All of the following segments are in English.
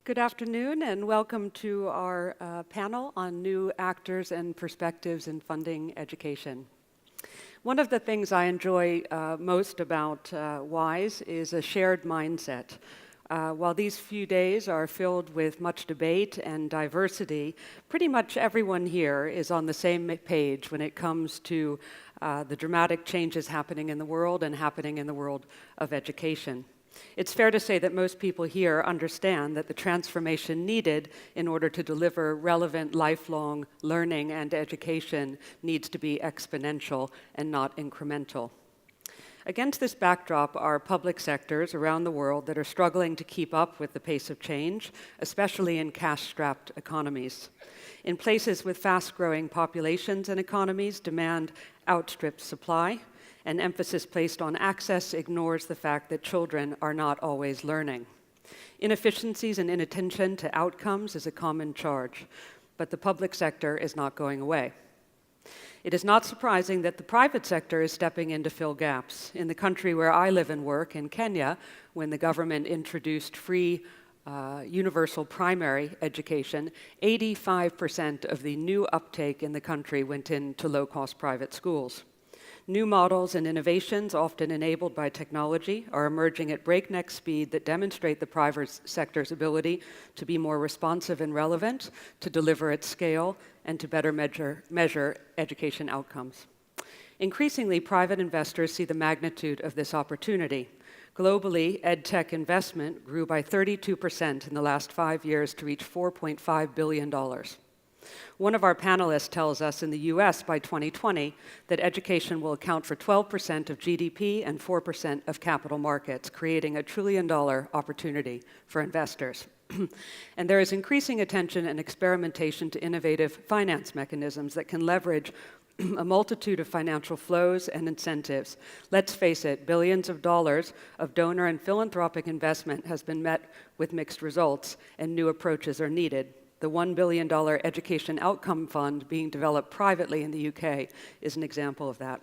Good afternoon and welcome to our panel on new actors and perspectives in funding education. One of the things I enjoy most about WISE is a shared mindset. While these few days are filled with much debate and diversity, pretty much everyone here is on the same page when it comes to the dramatic changes happening in the world and happening in the world of education. It's fair to say that most people here understand that the transformation needed in order to deliver relevant lifelong learning and education needs to be exponential and not incremental. Against this backdrop are public sectors around the world that are struggling to keep up with the pace of change, especially in cash-strapped economies. In places with fast-growing populations and economies, demand outstrips supply, and emphasis placed on access ignores the fact that children are not always learning. Inefficiencies and inattention to outcomes is a common charge, but the public sector is not going away. It is not surprising that the private sector is stepping in to fill gaps. In the country where I live and work, in Kenya, when the government introduced free universal primary education, 85% of the new uptake in the country went into low-cost private schools. New models and innovations, often enabled by technology, are emerging at breakneck speed that demonstrate the private sector's ability to be more responsive and relevant, to deliver at scale, and to better measure education outcomes. Increasingly, private investors see the magnitude of this opportunity. Globally, EdTech investment grew by 32% in the last 5 years to reach $4.5 billion. One of our panelists tells us in the US by 2020 that education will account for 12% of GDP and 4% of capital markets, creating a $1 trillion opportunity for investors. And there is increasing attention and experimentation to innovative finance mechanisms that can leverage a multitude of financial flows and incentives. Let's face it, billions of dollars of donor and philanthropic investment has been met with mixed results, and new approaches are needed. The $1 billion Education Outcome Fund being developed privately in the UK is an example of that.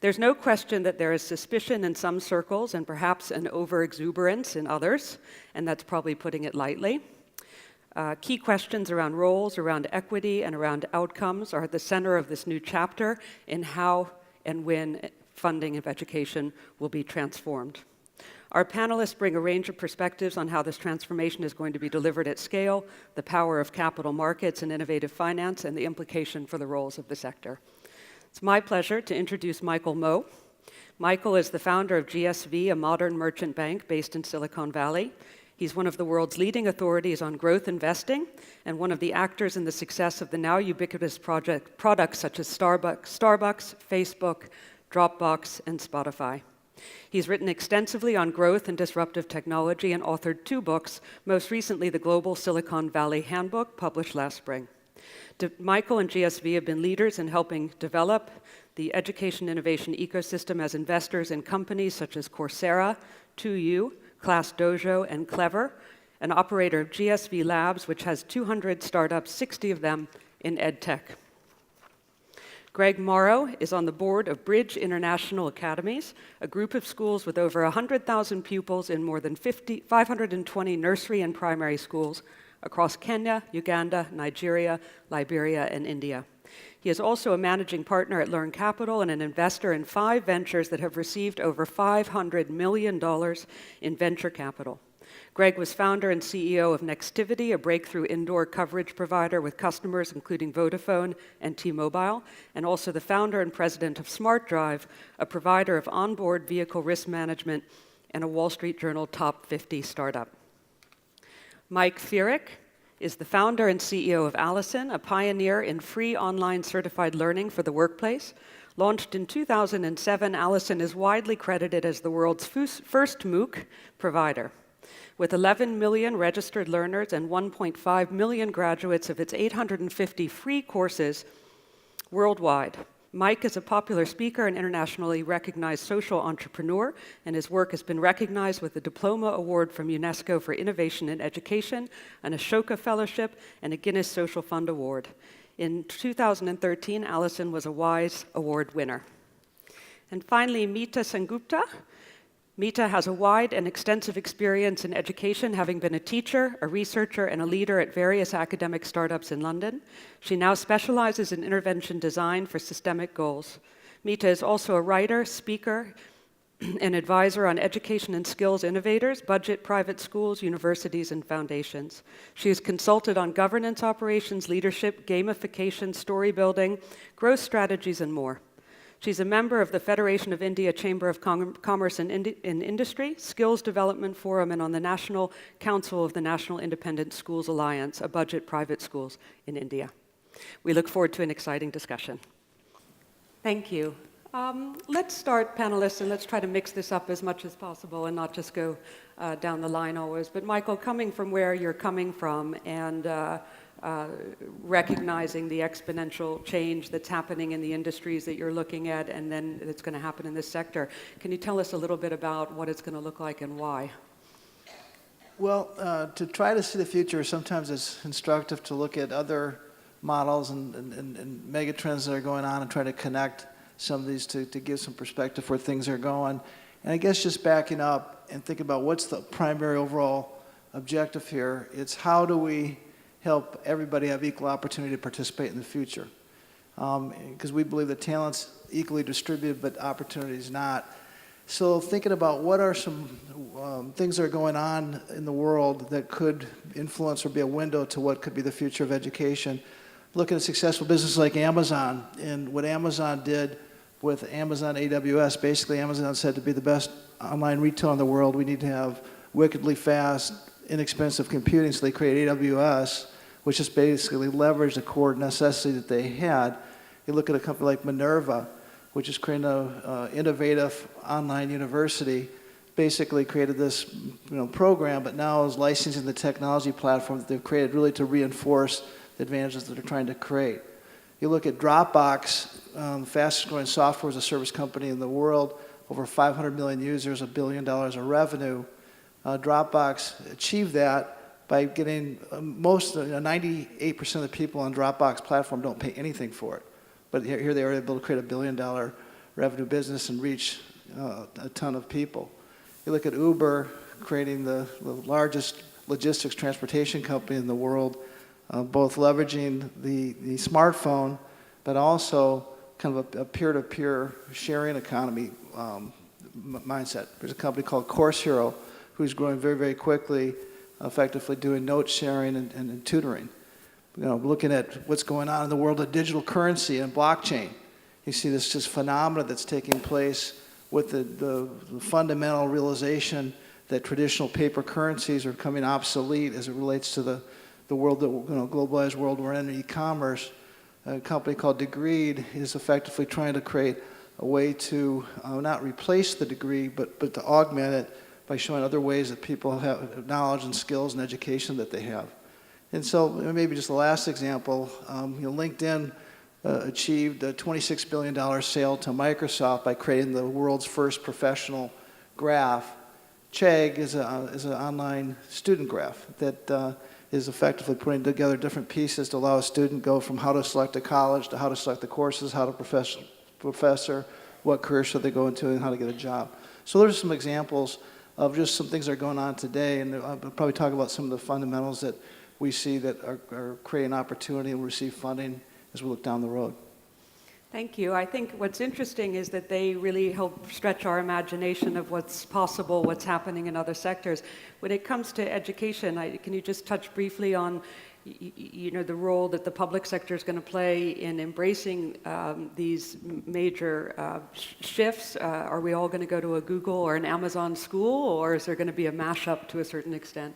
There's no question that there is suspicion in some circles and perhaps an overexuberance in others, and that's probably putting it lightly. Key questions around roles, around equity, and around outcomes are at the center of this new chapter in how and when funding of education will be transformed. Our panelists bring a range of perspectives on how this transformation is going to be delivered at scale, the power of capital markets and innovative finance, and the implication for the roles of the sector. It's my pleasure to introduce Michael Moe. Michael is the founder of GSV, a modern merchant bank based in Silicon Valley. He's one of the world's leading authorities on growth investing and one of the actors in the success of the now ubiquitous products such as Starbucks, Facebook, Dropbox, and Spotify. He's written extensively on growth and disruptive technology and authored 2 books, most recently the Global Silicon Valley Handbook, published last spring. Michael and GSV have been leaders in helping develop the education innovation ecosystem as investors in companies such as Coursera, 2U, ClassDojo, and Clever, an operator of GSV Labs, which has 200 startups, 60 of them in EdTech. Greg Morrow is on the board of Bridge International Academies, a group of schools with over 100,000 pupils in more than 520 nursery and primary schools across Kenya, Uganda, Nigeria, Liberia, and India. He is also a managing partner at Learn Capital and an investor in 5 ventures that have received over $500 million in venture capital. Greg was founder and CEO of Nextivity, a breakthrough indoor coverage provider with customers including Vodafone and T-Mobile, and also the founder and president of SmartDrive, a provider of onboard vehicle risk management and a Wall Street Journal top 50 startup. Mike Fierick is the founder and CEO of Allison, a pioneer in free online certified learning for the workplace. Launched in 2007, Allison is widely credited as the world's first MOOC provider. With 11 million registered learners and 1.5 million graduates of its 850 free courses worldwide, Mike is a popular speaker and internationally recognized social entrepreneur, and his work has been recognized with a Diploma Award from UNESCO for Innovation in Education, an Ashoka Fellowship, and a Guinness Social Fund Award. In 2013, Allison was a WISE Award winner. And finally, Meeta Sengupta Mita has a wide and extensive experience in education, having been a teacher, a researcher, and a leader at various academic startups in London. She now specializes in intervention design for systemic goals. Mita is also a writer, speaker, and advisor on education and skills innovators, budget private schools, universities, and foundations. She has consulted on governance operations, leadership, gamification, story building, growth strategies, and more. She's a member of the Federation of India Chamber of Commerce and Industry, Skills Development Forum, and on the National Council of the National Independent Schools Alliance, a budget private schools in India. We look forward to an exciting discussion. Thank you. Let's start, panelists, and let's try to mix this up as much as possible and not just go down the line always. But Michael, coming from where you're coming from and recognizing the exponential change that's happening in the industries that you're looking at and then that's going to happen in this sector, can you tell us a little bit about what it's going to look like and why? Well, to try to see the future, sometimes it's instructive to look at other models and megatrends that are going on and try to connect some of these to give some perspective where things are going. And I guess just backing up and think about what's the primary overall objective here, it's how do we help everybody have equal opportunity to participate in the future. Because we believe that talent's equally distributed, but opportunity is not. So thinking about what are some things that are going on in the world that could influence or be a window to what could be the future of education. Looking at successful businesses like Amazon and what Amazon did with Amazon AWS. Basically, Amazon said to be the best online retailer in the world, we need to have wickedly fast, inexpensive computing, so they created AWS, which just basically leveraged the core necessity that they had. You look at a company like Minerva, which is creating an innovative online university, basically created this program, but now is licensing the technology platform that they've created really to reinforce the advantages that they're trying to create. You look at Dropbox, the fastest growing software as a service company in the world, over 500 million users, $1 billion of revenue. Dropbox achieved that by getting 98% of the people on Dropbox platform don't pay anything for it. But here they are able to create $1 billion revenue business and reach a ton of people. You look at Uber, creating the largest logistics transportation company in the world, both leveraging the smartphone, but also kind of a peer-to-peer sharing economy mindset. There's a company called Course Hero who's growing very, very quickly, effectively doing note sharing and tutoring. Looking at what's going on in the world of digital currency and blockchain. You see this just phenomena that's taking place with the fundamental realization that traditional paper currencies are becoming obsolete as it relates to the world that globalized world we're in, e-commerce. A company called Degreed is effectively trying to create a way to not replace the degree, but to augment it by showing other ways that people have knowledge and skills and education that they have. And so maybe just the last example, LinkedIn achieved a $26 billion sale to Microsoft by creating the world's first professional graph. Chegg is an online student graph that is effectively putting together different pieces to allow a student to go from how to select a college to how to select the courses, how to professor, what career should they go into, and how to get a job. So those are some examples of just some things that are going on today, and I'll probably talk about some of the fundamentals that we see that are creating opportunity and receive funding as we look down the road. Thank you. I think what's interesting is that they really help stretch our imagination of what's possible, what's happening in other sectors. When it comes to education, can you just touch briefly on the role that the public sector is going to play in embracing these major shifts? Are we all going to go to a Google or an Amazon school, or is there going to be a mashup to a certain extent?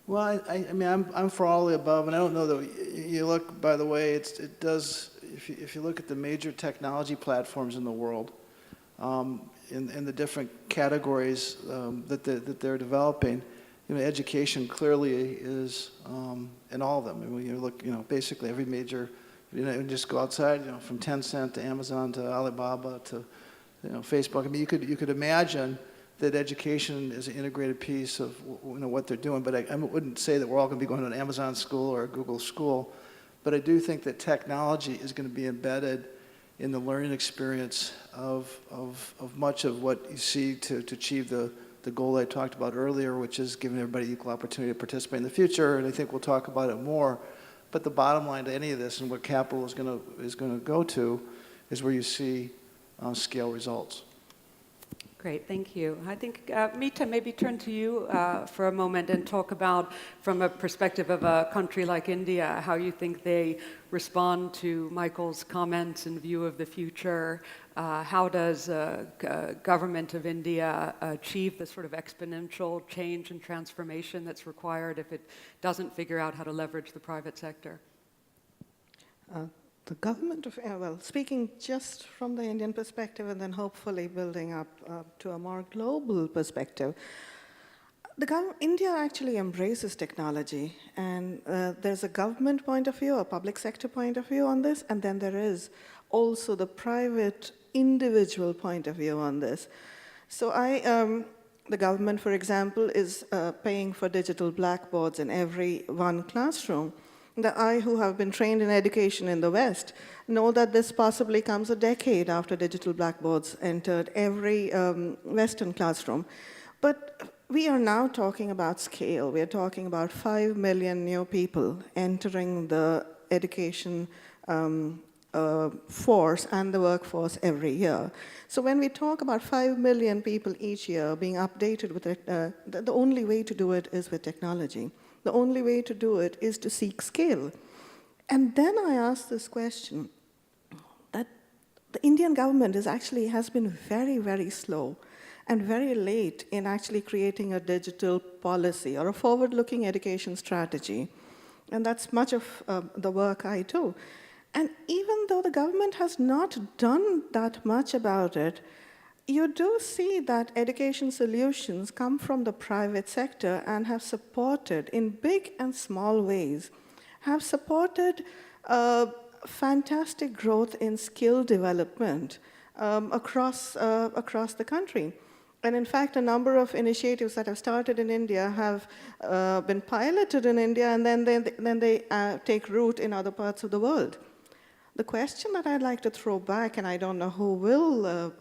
Well, I'm for all of the above, and I don't know that you look. By the way, it does. If you look at the major technology platforms in the world, in the different categories that they're developing, education clearly is in all of them. And when you look, basically every major, just go outside, from Tencent to Amazon to Alibaba to, Facebook. You could imagine that education is an integrated piece of what they're doing. But I wouldn't say that we're all going to be going to an Amazon school or a Google school. But I do think that technology is going to be embedded in the learning experience of much of what you see to achieve the goal I talked about earlier, which is giving everybody equal opportunity to participate in the future, and I think we'll talk about it more. But the bottom line to any of this and what capital is going to go to is where you see scale results. Great, thank you. I think, Mita, maybe turn to you for a moment and talk about, from a perspective of a country like India, how you think they respond to Michael's comments in view of the future. How does government of India achieve the sort of exponential change and transformation that's required if it doesn't figure out how to leverage the private sector? The government of, well, speaking just from the Indian perspective and then hopefully building up to a more global perspective, India actually embraces technology, and there's a government point of view, a public sector point of view on this, and then there is also the private individual point of view on this. So the government, for example, is paying for digital blackboards in every one classroom. I, who have been trained in education in the West, know that this possibly comes a decade after digital blackboards entered every Western classroom. But we are now talking about scale. We are talking about 5 million new people entering the education force and the workforce every year. So when we talk about 5 million people each year being updated with it, the only way to do it is with technology. The only way to do it is to seek scale. And then I asked this question, that the Indian government has been very, very slow and very late in actually creating a digital policy or a forward-looking education strategy. And that's much of the work I do. And even though the government has not done that much about it, you do see that education solutions come from the private sector and have supported, in big and small ways, have supported fantastic growth in skill development across the country. And in fact, a number of initiatives that have started in India have been piloted in India, and then they take root in other parts of the world. The question that I'd like to throw back, and I don't know who will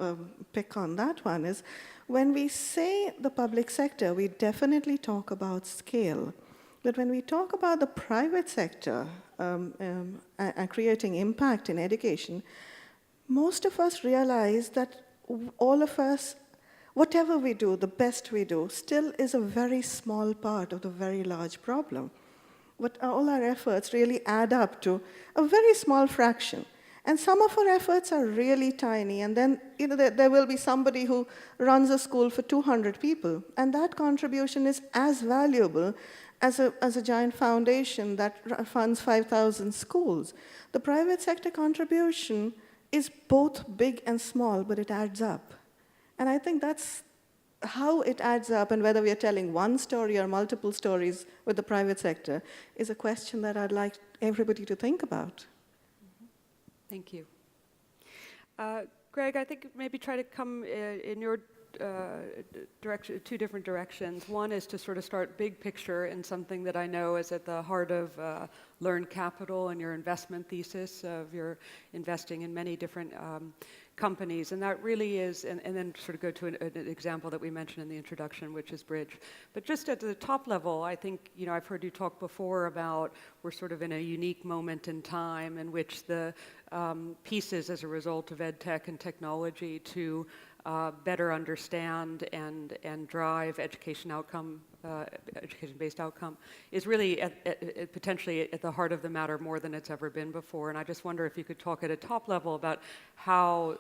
pick on that one, is when we say the public sector, we definitely talk about scale. But when we talk about the private sector and creating impact in education, most of us realize that all of us, whatever we do, the best we do, still is a very small part of the very large problem. But all our efforts really add up to a very small fraction. And some of our efforts are really tiny, and then there will be somebody who runs a school for 200 people, and that contribution is as valuable as a giant foundation that funds 5,000 schools. The private sector contribution is both big and small, but it adds up. And I think that's how it adds up, and whether we are telling one story or multiple stories with the private sector is a question that I'd like everybody to think about. Thank you. Greg, I think maybe try to come in your direction, two different directions. One is to sort of start big picture in something that I know is at the heart of Learn Capital and your investment thesis of your investing in many different companies, and that really is, and then sort of go to an example that we mentioned in the introduction, which is Bridge. But just at the top level, I think, I've heard you talk before about we're sort of in a unique moment in time in which the pieces as a result of ed tech and technology to better understand and drive education outcome, education-based outcome, is really potentially at the heart of the matter more than it's ever been before. And I just wonder if you could talk at a top level about how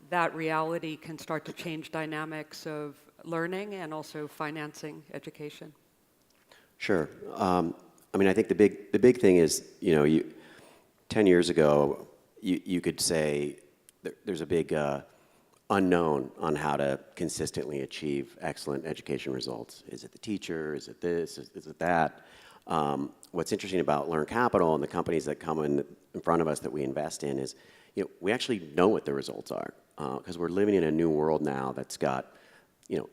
that reality can start to change dynamics of learning and also financing education. Sure. I think the big thing is, 10 years ago, you could say there's a big unknown on how to consistently achieve excellent education results. Is it the teacher? Is it this? Is it that? What's interesting about Learn Capital and the companies that come in front of us that we invest in is, we actually know what the results are, because we're living in a new world now that's got,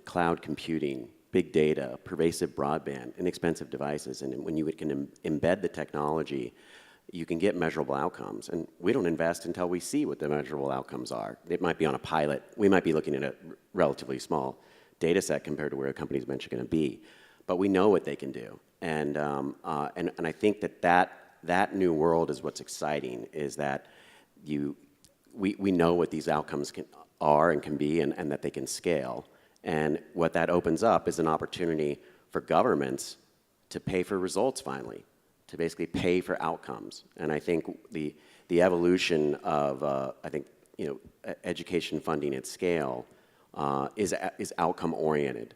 cloud computing, big data, pervasive broadband, inexpensive devices, and when you can embed the technology, you can get measurable outcomes. And we don't invest until we see what the measurable outcomes are. It might be on a pilot. We might be looking at a relatively small data set compared to where a company's eventually going to be. But we know what they can do. And I think that new world is what's exciting, is that we know what these outcomes are and can be, and that they can scale. And what that opens up is an opportunity for governments to pay for results finally, to basically pay for outcomes. And I think the evolution of education funding at scale is outcome oriented,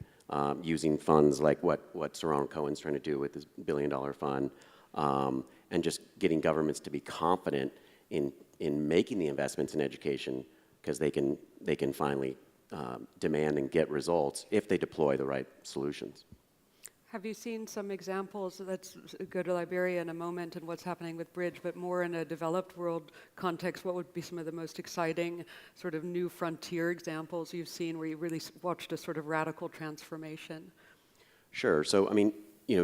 using funds like what Saron Cohen's trying to do with this $1 billion fund, and just getting governments to be confident in making the investments in education, because they can finally demand and get results if they deploy the right solutions. Have you seen some examples? Let's go to Liberia in a moment and what's happening with Bridge, but more in a developed world context, what would be some of the most exciting sort of new frontier examples you've seen where you really watched a sort of radical transformation? Sure. So, I mean,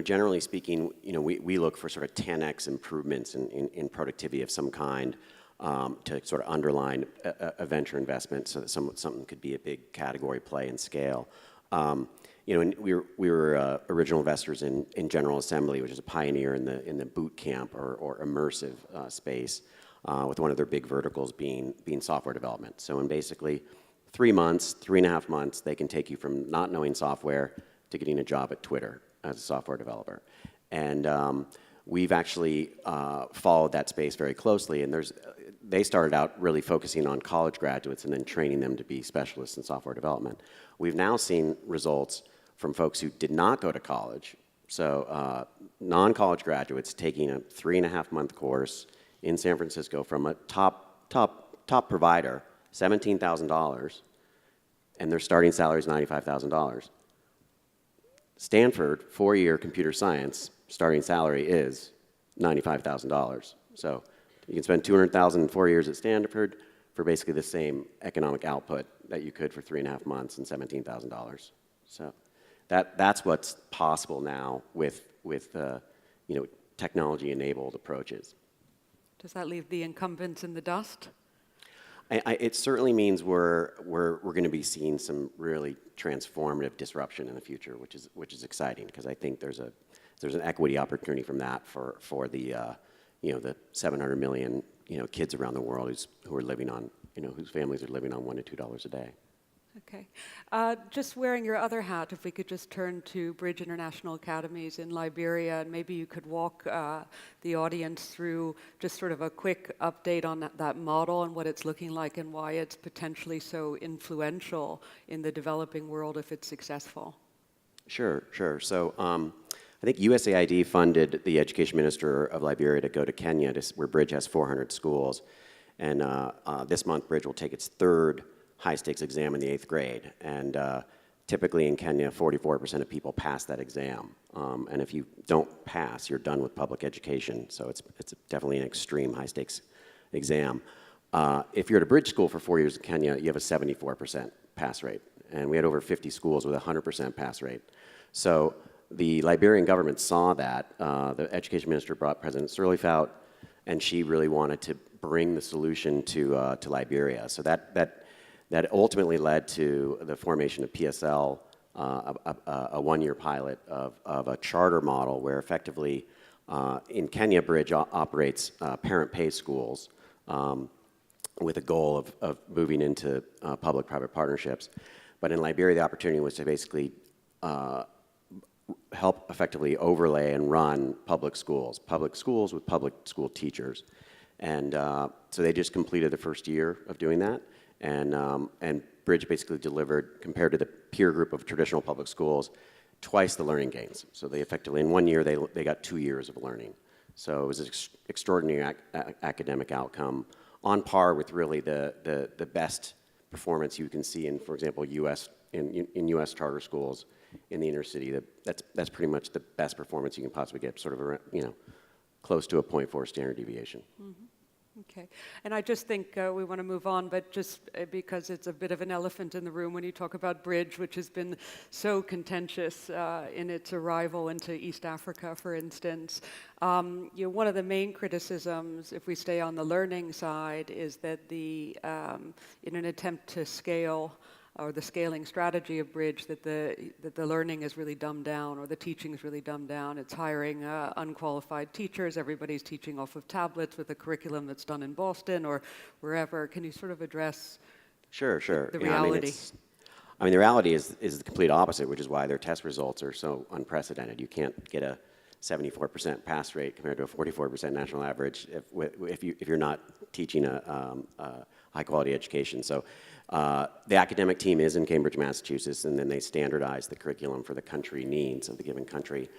generally speaking, we look for sort of 10x improvements in productivity of some kind, to sort of underline a venture investment, so that something could be a big category play and scale. And we were original investors in General Assembly, which is a pioneer in the boot camp or immersive space, with one of their big verticals being software development. So in basically 3.5 months, they can take you from not knowing software to getting a job at Twitter as a software developer. And we've actually followed that space very closely, and they started out really focusing on college graduates and then training them to be specialists in software development. We've now seen results from folks who did not go to college, so non-college graduates taking a 3.5-month course in San Francisco from a top provider, $17,000, and their starting salary is $95,000. Stanford, 4-year computer science, starting salary is $95,000. So you can spend $200,000 in 4 years at Stanford for basically the same economic output that you could for 3.5 months and $17,000. So that's what's possible now with technology-enabled approaches. Does that leave the incumbents in the dust? It certainly means we're going to be seeing some really transformative disruption in the future, which is exciting, because I think there's an equity opportunity from that for the the 700 million kids around the world who are living on whose families are living on $1 to $2 a day. Okay. Just wearing your other hat, if we could just turn to Bridge International Academies in Liberia, and maybe you could walk the audience through just sort of a quick update on that model and what it's looking like and why it's potentially so influential in the developing world if it's successful. Sure. So I think USAID funded the education minister of Liberia to go to Kenya, where Bridge has 400 schools. And this month, Bridge will take its third high-stakes exam in the 8th grade. And typically in Kenya, 44% of people pass that exam. And if you don't pass, you're done with public education. So it's definitely an extreme high-stakes exam. If you're at a Bridge school for 4 years in Kenya, you have a 74% pass rate. And we had over 50 schools with a 100% pass rate. So the Liberian government saw that. The education minister brought President Sirleaf, and she really wanted to bring the solution to Liberia. So that ultimately led to the formation of PSL, a one-year pilot of a charter model where effectively in Kenya, Bridge operates parent-pay schools with a goal of moving into public-private partnerships. But in Liberia, the opportunity was to basically help effectively overlay and run public schools with public school teachers. And so they just completed the first year of doing that. And Bridge basically delivered, compared to the peer group of traditional public schools, twice the learning gains. So they effectively, in 1 year, they got 2 years of learning. So it was an extraordinary academic outcome, on par with really the best performance you can see in, for example, in U.S. charter schools in the inner city. That's pretty much the best performance you can possibly get, sort of around, close to a 0.4 standard deviation. Mm-hmm. Okay, and I just think we want to move on, but just because it's a bit of an elephant in the room when you talk about Bridge, which has been so contentious in its arrival into East Africa, for instance. One of the main criticisms, if we stay on the learning side, is that in an attempt to scale, or the scaling strategy of Bridge, that the learning is really dumbed down, or the teaching is really dumbed down. It's hiring unqualified teachers. Everybody's teaching off of tablets with a curriculum that's done in Boston or wherever. Can you sort of address Sure. the reality? I mean, the reality is the complete opposite, which is why their test results are so unprecedented. You can't get a 74% pass rate compared to a 44% national average if you're not teaching a high-quality education. So the academic team is in Cambridge, Massachusetts, and then they standardize the curriculum for the country needs of the given country.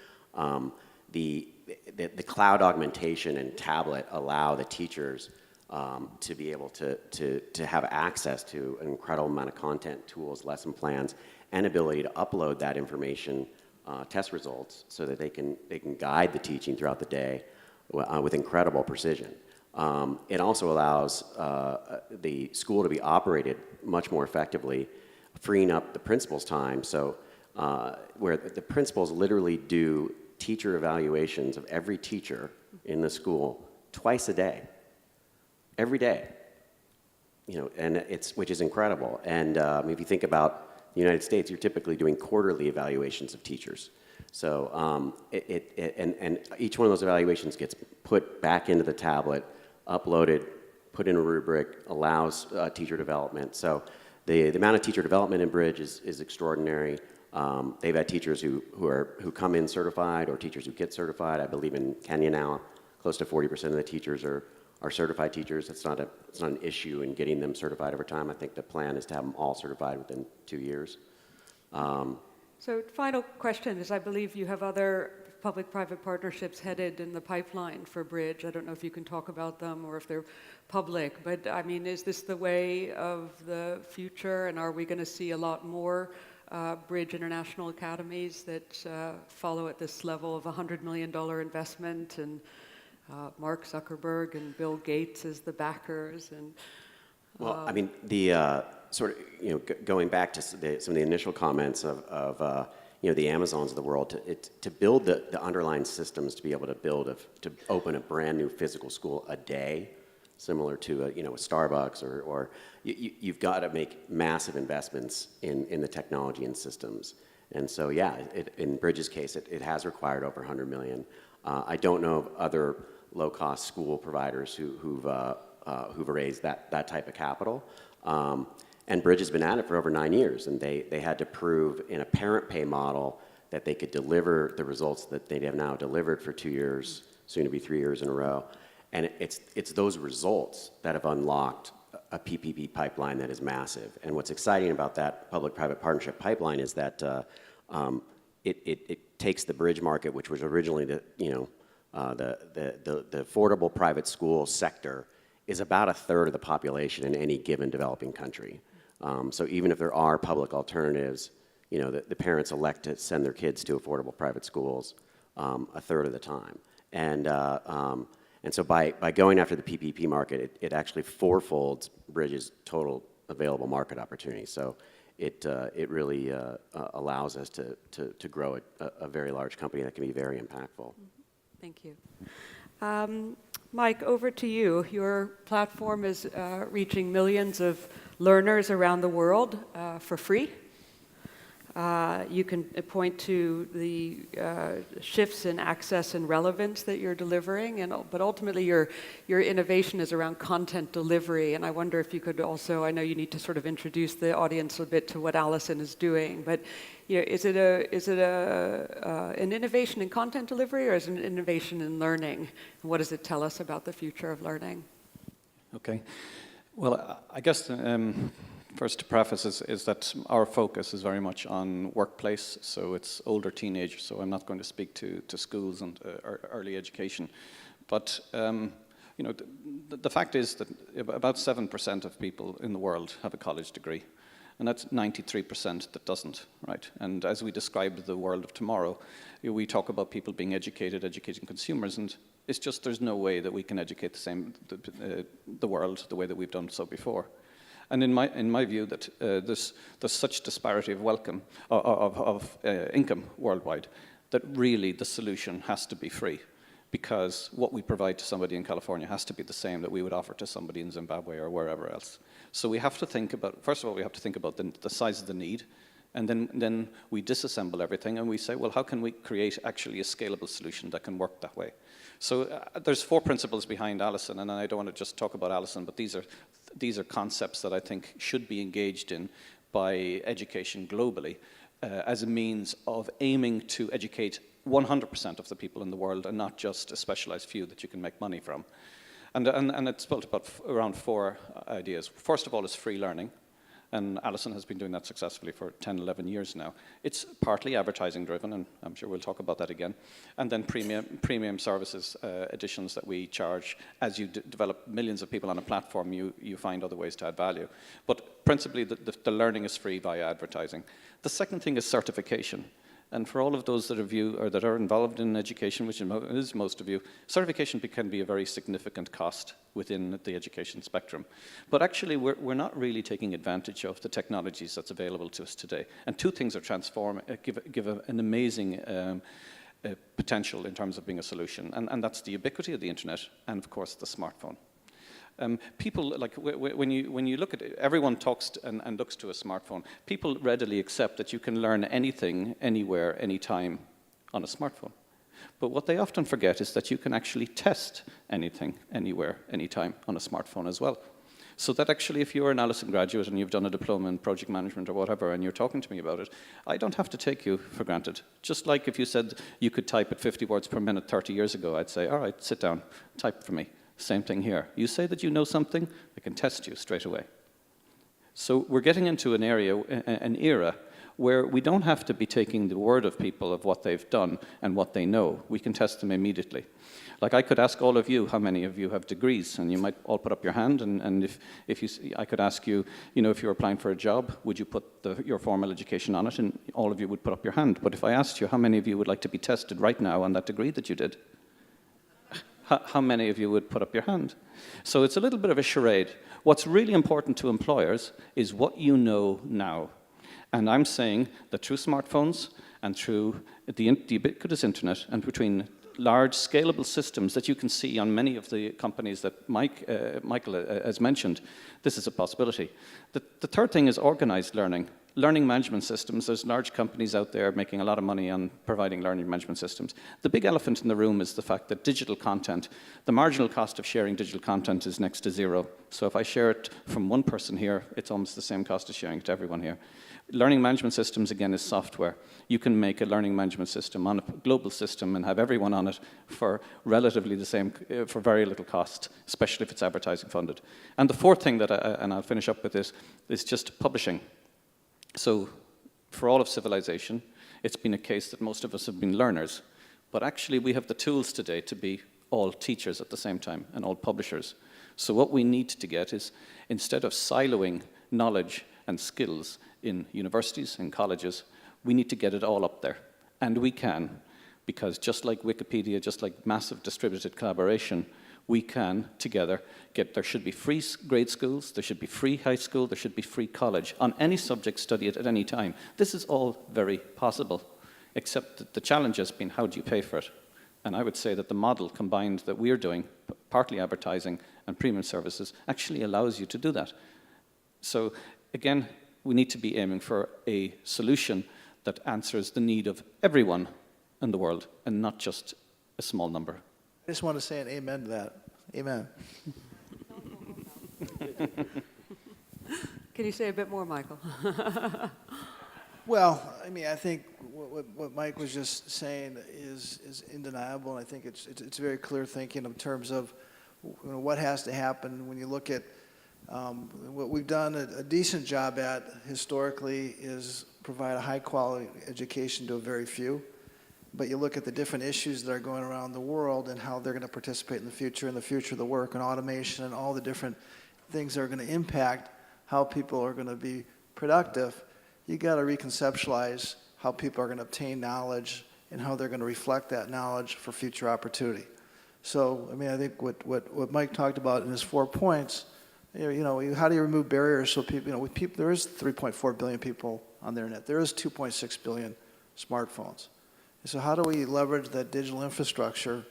The cloud augmentation and tablet allow the teachers to be able to have access to an incredible amount of content, tools, lesson plans, and ability to upload that information, test results, so that they can guide the teaching throughout the day with incredible precision. It also allows the school to be operated much more effectively, freeing up the principal's time. So where the principals literally do teacher evaluations of every teacher in the school twice a day, every day, and which is incredible. And if you think about the United States, you're typically doing quarterly evaluations of teachers. So and each one of those evaluations gets put back into the tablet, uploaded, put in a rubric, allows teacher development. So the amount of teacher development in Bridge is extraordinary. They've had teachers who come in certified, or teachers who get certified. I believe in Kenya now, close to 40% of the teachers are certified teachers. It's not an issue in getting them certified over time. I think the plan is to have them all certified within 2 years. So final question is, I believe you have other public-private partnerships headed in the pipeline for Bridge. I don't know if you can talk about them or if they're public, but I mean, is this the way of the future, and are we going to see a lot more Bridge International Academies that follow at this level of $100 million investment, and Mark Zuckerberg and Bill Gates as the backers? And well, I mean, the going back to some of the initial comments of the Amazons of the world, to build the underlying systems to be able to open a brand new physical school a day, similar to a Starbucks, or you've got to make massive investments in the technology and systems. And so, yeah, in Bridge's case, it has required over $100 million. I don't know of other low-cost school providers who've raised that type of capital. And Bridge has been at it for over 9 years, and they had to prove in a parent pay model that they could deliver the results that they have now delivered for 2 years, soon to be 3 years in a row. And it's those results that have unlocked a PPP pipeline that is massive. And what's exciting about that public-private partnership pipeline is that it takes the Bridge market, which was originally the affordable private school sector, is about a third of the population in any given developing country. So even if there are public alternatives, the parents elect to send their kids to affordable private schools a third of the time. And so by going after the PPP market, it actually fourfolds Bridge's total available market opportunity. So it really allows us to grow a very large company that can be very impactful. Thank you. Mike, over to you. Your platform is reaching millions of learners around the world for free. You can point to the shifts in access and relevance that you're delivering, but ultimately your innovation is around content delivery. And I wonder if you could also, I know you need to sort of introduce the audience a bit to what Allison is doing, but is it an innovation in content delivery, or is it an innovation in learning? And what does it tell us about the future of learning? Okay. Well, I guess first to preface is that our focus is very much on workplace, so it's older teenagers, so I'm not going to speak to schools and early education. But the fact is that about 7% of people in the world have a college degree, and that's 93% that doesn't, right? And as we describe the world of tomorrow, we talk about people being educated, educating consumers, and It's just there's no way that we can educate the world the way that we've done so before. And in my view, that there's such disparity of income worldwide that really the solution has to be free, because what we provide to somebody in California has to be the same that we would offer to somebody in Zimbabwe or wherever else. So we have to think about, first of all, we have to think about the size of the need, and then we disassemble everything and we say, well, how can we create actually a scalable solution that can work that way? So there's 4 principles behind Allison, and I don't want to just talk about Allison, but these are concepts that I think should be engaged in by education globally as a means of aiming to educate 100% of the people in the world and not just a specialized few that you can make money from. And it's built around 4 ideas. First of all is free learning. And Allison has been doing that successfully for 10, 11 years now. It's partly advertising driven, and I'm sure we'll talk about that again. And then premium services additions that we charge. As you develop millions of people on a platform, you find other ways to add value. But principally, the learning is free via advertising. The second thing is certification. And for all of those that are involved in education, which is most of you, certification can be a very significant cost within the education spectrum. But actually, we're not really taking advantage of the technologies that's available to us today. And 2 things are give an amazing potential in terms of being a solution. And that's the ubiquity of the internet and, of course, the smartphone. People, like when you look at it, everyone talks and looks to a smartphone. People readily accept that you can learn anything, anywhere, anytime on a smartphone. But what they often forget is that you can actually test anything, anywhere, anytime on a smartphone as well. So that actually, if you're an Allison graduate and you've done a diploma in project management or whatever, and you're talking to me about it, I don't have to take you for granted. Just like if you said you could type at 50 words per minute 30 years ago, I'd say, all right, sit down, type for me. Same thing here. You say that you know something, I can test you straight away. So we're getting into an era where we don't have to be taking the word of people of what they've done and what they know. We can test them immediately. Like I could ask all of you how many of you have degrees, and you might all put up your hand, and I could ask you, if you're applying for a job, would you put your formal education on it, and all of you would put up your hand. But if I asked you how many of you would like to be tested right now on that degree that you did, how many of you would put up your hand? So it's a little bit of a charade. What's really important to employers is what you know now. And I'm saying that through smartphones and through the ubiquitous internet and between large scalable systems that you can see on many of the companies that Michael has mentioned, this is a possibility. The third thing is organized learning. Learning management systems, there's large companies out there making a lot of money on providing learning management systems. The big elephant in the room is the fact that digital content, the marginal cost of sharing digital content is next to 0. So if I share it from one person here, it's almost the same cost as sharing it to everyone here. Learning management systems, again, is software. You can make a learning management system on a global system and have everyone on it for relatively the same, for very little cost, especially if it's advertising funded. And the fourth thing and I'll finish up with this, is just publishing. So for all of civilization, it's been a case that most of us have been learners. But actually, we have the tools today to be all teachers at the same time and all publishers. So what we need to get is, instead of siloing knowledge and skills in universities and colleges, we need to get it all up there. And we can, because just like Wikipedia, just like massive distributed collaboration, we can, together, there should be free grade schools, there should be free high school, there should be free college, on any subject, study it at any time. This is all very possible, except that the challenge has been, how do you pay for it? And I would say that the model combined that we're doing, partly advertising and premium services, actually allows you to do that. So, again, we need to be aiming for a solution that answers the need of everyone in the world, and not just a small number. I just want to say an amen to that. Amen. Can you say a bit more, Michael? Well, I mean, I think what Mike was just saying is undeniable, and I think it's very clear thinking in terms of what has to happen. When you look at what we've done a decent job at historically is provide a high-quality education to a very few. But you look at the different issues that are going around the world and how they're going to participate in the future of the work and automation and all the different things that are going to impact how people are going to be productive. You got to reconceptualize how people are going to obtain knowledge and how they're going to reflect that knowledge for future opportunity. So, I mean, I think what Mike talked about in his 4 points, how do you remove barriers so people, with people, there is 3.4 billion people on the internet. There is 2.6 billion smartphones. So how do we leverage that digital infrastructure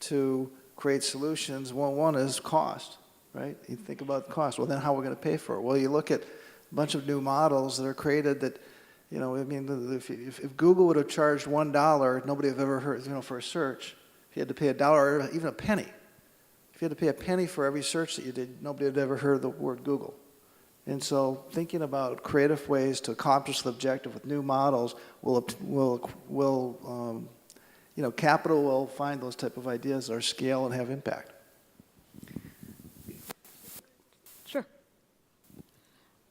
to create solutions? One is cost, right? You think about cost. Well, then how are we going to pay for it? Well, you look at a bunch of new models that are created that, I mean, if Google would have charged $1, nobody have ever heard, for a search. If you had to pay $1 or even a penny, if you had to pay a penny for every search that you did, nobody had ever heard the word Google. And so thinking about creative ways to accomplish the objective with new models capital will find those type of ideas that are scale and have impact. Sure.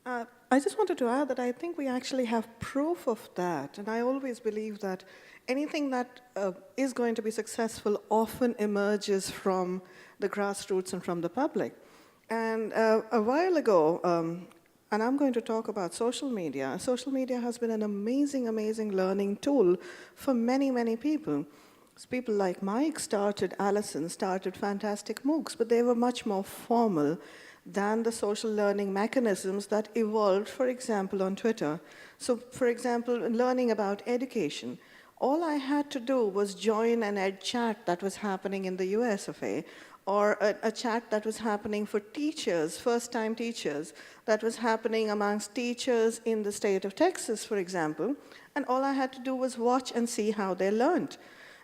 I just wanted to add that I think we actually have proof of that. And I always believe that anything that is going to be successful often emerges from the grassroots and from the public. And a while ago, and I'm going to talk about social media. Social media has been an amazing, amazing learning tool for many, many people. So people like Mike Allison started fantastic MOOCs, but they were much more formal than the social learning mechanisms that evolved, for example, on Twitter. So, for example, learning about education, all I had to do was join an ed chat that was happening in the US of A, or a chat that was happening for teachers, first-time teachers, that was happening amongst teachers in the state of Texas, for example, and all I had to do was watch and see how they learned.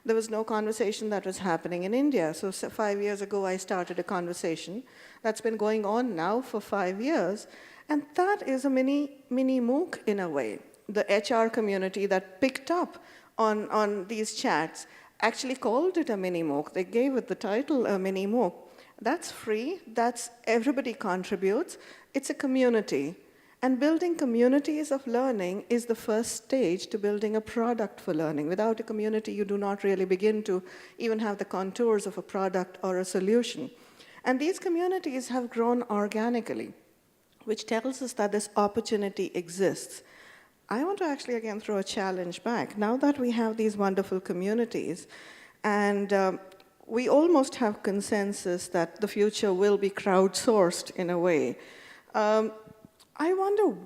There was no conversation that was happening in India. So 5 years ago, I started a conversation that's been going on now for 5 years, and that is a mini MOOC in a way. The HR community that picked up on these chats actually called it a mini MOOC. They gave it the title a mini MOOC. That's free, everybody contributes, it's a community. And building communities of learning is the first stage to building a product for learning. Without a community, you do not really begin to even have the contours of a product or a solution. And these communities have grown organically, which tells us that this opportunity exists. I want to actually again throw a challenge back. Now that we have these wonderful communities, and we almost have consensus that the future will be crowdsourced in a way, I wonder,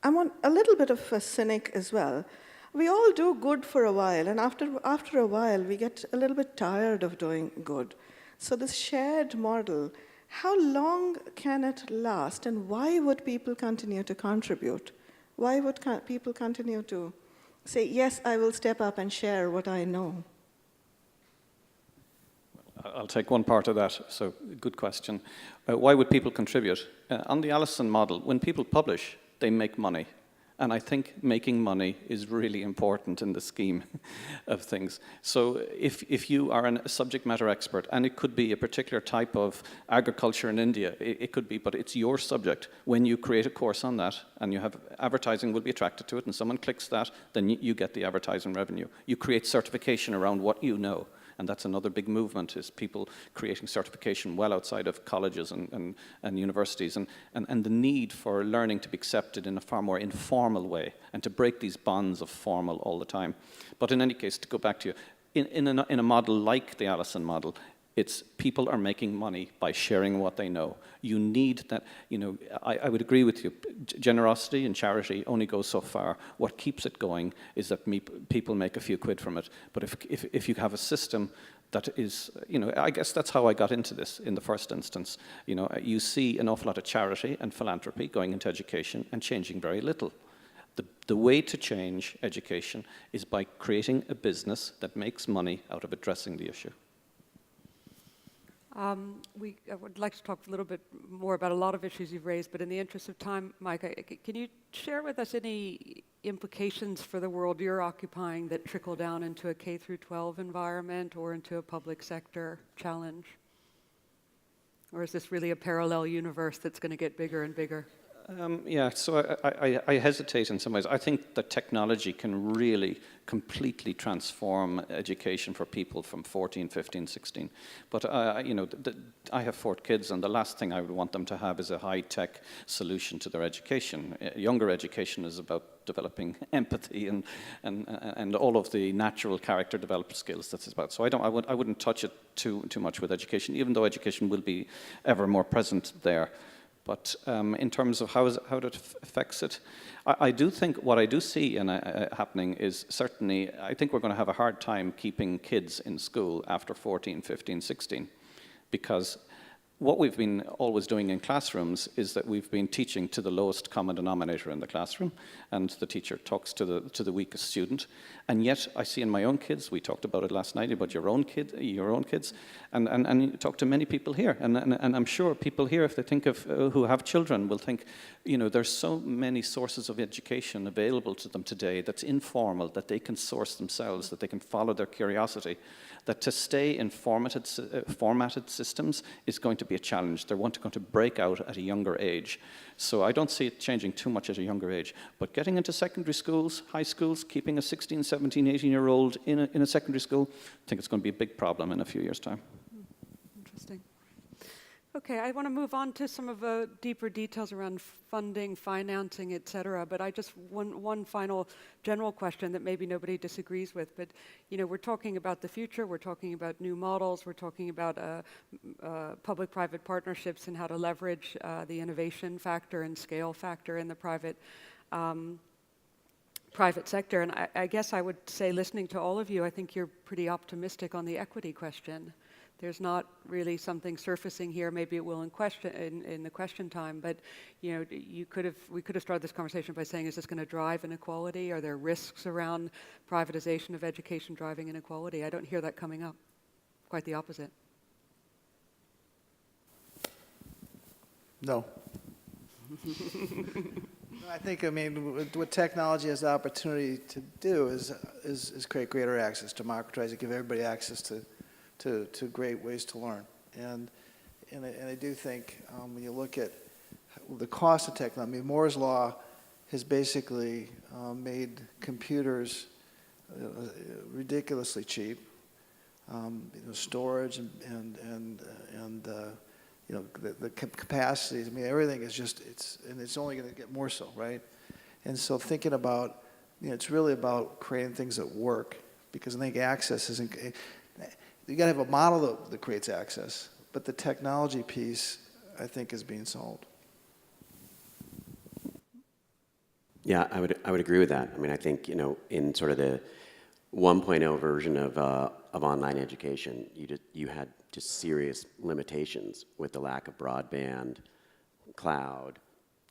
I'm a little bit of a cynic as well. We all do good for a while, and after a while, we get a little bit tired of doing good. So this shared model, how long can it last, and why would people continue to contribute? Why would people continue to say, yes, I will step up and share what I know? I'll take one part of that, so good question. Why would people contribute? On the Allison model, when people publish, they make money. And I think making money is really important in the scheme of things. So if you are a subject matter expert, and it could be a particular type of agriculture in India, it could be, but it's your subject. When you create a course on that, and you have advertising will be attracted to it, and someone clicks that, then you get the advertising revenue. You create certification around what you know. And that's another big movement, is people creating certification well outside of colleges and universities, and the need for learning to be accepted in a far more informal way, and to break these bonds of formal all the time. But in any case, to go back to you, in a model like the Allison model, it's people are making money by sharing what they know. You need that, I would agree with you. Generosity and charity only goes so far. What keeps it going is that people make a few quid from it. But if you have a system that is, I guess that's how I got into this in the first instance. You see an awful lot of charity and philanthropy going into education and changing very little. The way to change education is by creating a business that makes money out of addressing the issue. I would like to talk a little bit more about a lot of issues you've raised, but in the interest of time, Mike, can you share with us any implications for the world you're occupying that trickle down into a K through 12 environment or into a public sector challenge? Or is this really a parallel universe that's going to get bigger and bigger? Yeah, so I hesitate in some ways. I think that technology can really completely transform education for people from 14, 15, 16. But, you know, I have 4 kids, and the last thing I would want them to have is a high-tech solution to their education. Younger education is about developing empathy and all of the natural character development skills that's about. So I wouldn't touch it too much with education, even though education will be ever more present there. But in terms of how it affects it, I do think what I do see happening is certainly, I think we're going to have a hard time keeping kids in school after 14, 15, 16, because what we've been always doing in classrooms is that we've been teaching to the lowest common denominator in the classroom, and the teacher talks to the weakest student. And yet, I see in my own kids, we talked about it last night, about your own kids, and you talk to many people here, and I'm sure people here, if they think of who have children, will think, you know, there's so many sources of education available to them today that's informal, that they can source themselves, that they can follow their curiosity, that to stay in formatted systems is going to be a challenge. They're going to break out at a younger age. So I don't see it changing too much at a younger age. But getting into secondary schools, high schools, keeping a 16, 17, 18-year-old in a secondary school, I think it's going to be a big problem in a few years' time. Interesting. Okay, I want to move on to some of the deeper details around funding, financing, et cetera, but I just, one final general question that maybe nobody disagrees with, but, you know, we're talking about the future, we're talking about new models, we're talking about public-private partnerships and how to leverage the innovation factor and scale factor in the private sector, and I guess I would say, listening to all of you, I think you're pretty optimistic on the equity question. There's not really something surfacing here. Maybe it will in the question time. But you know, we could have started this conversation by saying, is this going to drive inequality? Are there risks around privatization of education driving inequality? I don't hear that coming up. Quite the opposite. No. I think, I mean, what technology has the opportunity to do is create greater access, democratize it, give everybody access to great ways to learn. And I do think when you look at the cost of technology, I mean, Moore's Law has basically made computers ridiculously cheap. You know, storage and you know, the capacities. I mean, everything is just, it's only going to get more so, right? And so thinking about, you know, it's really about creating things that work, because I think access isn't. You got to have a model that creates access, but the technology piece, I think, is being solved. Yeah, I would agree with that. I mean, I think, you know, in sort of the 1.0 version of online education, you had just serious limitations with the lack of broadband, cloud,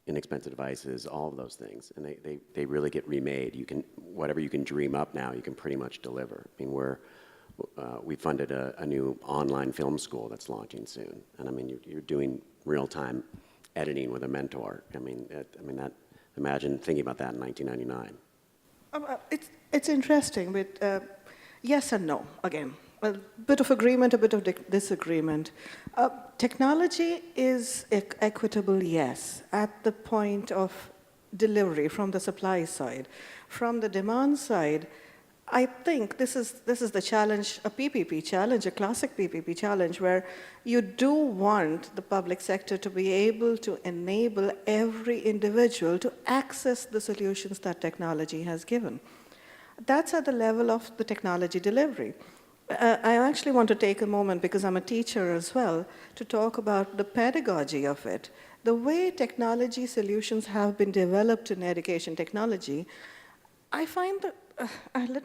inexpensive devices, all of those things, and they really get remade. You can, whatever you can dream up now, you can pretty much deliver. I mean, we funded a new online film school that's launching soon, and I mean, you're doing real-time editing with a mentor. I mean, imagine thinking about that in 1999. It's interesting, but yes and no, again. A bit of agreement, a bit of disagreement. Technology is equitable, yes, at the point of delivery from the supply side. From the demand side, I think this is the challenge, a PPP challenge, a classic PPP challenge, where you do want the public sector to be able to enable every individual to access the solutions that technology has given. That's at the level of the technology delivery. I actually want to take a moment, because I'm a teacher as well, to talk about the pedagogy of it. The way technology solutions have been developed in education technology, I find that,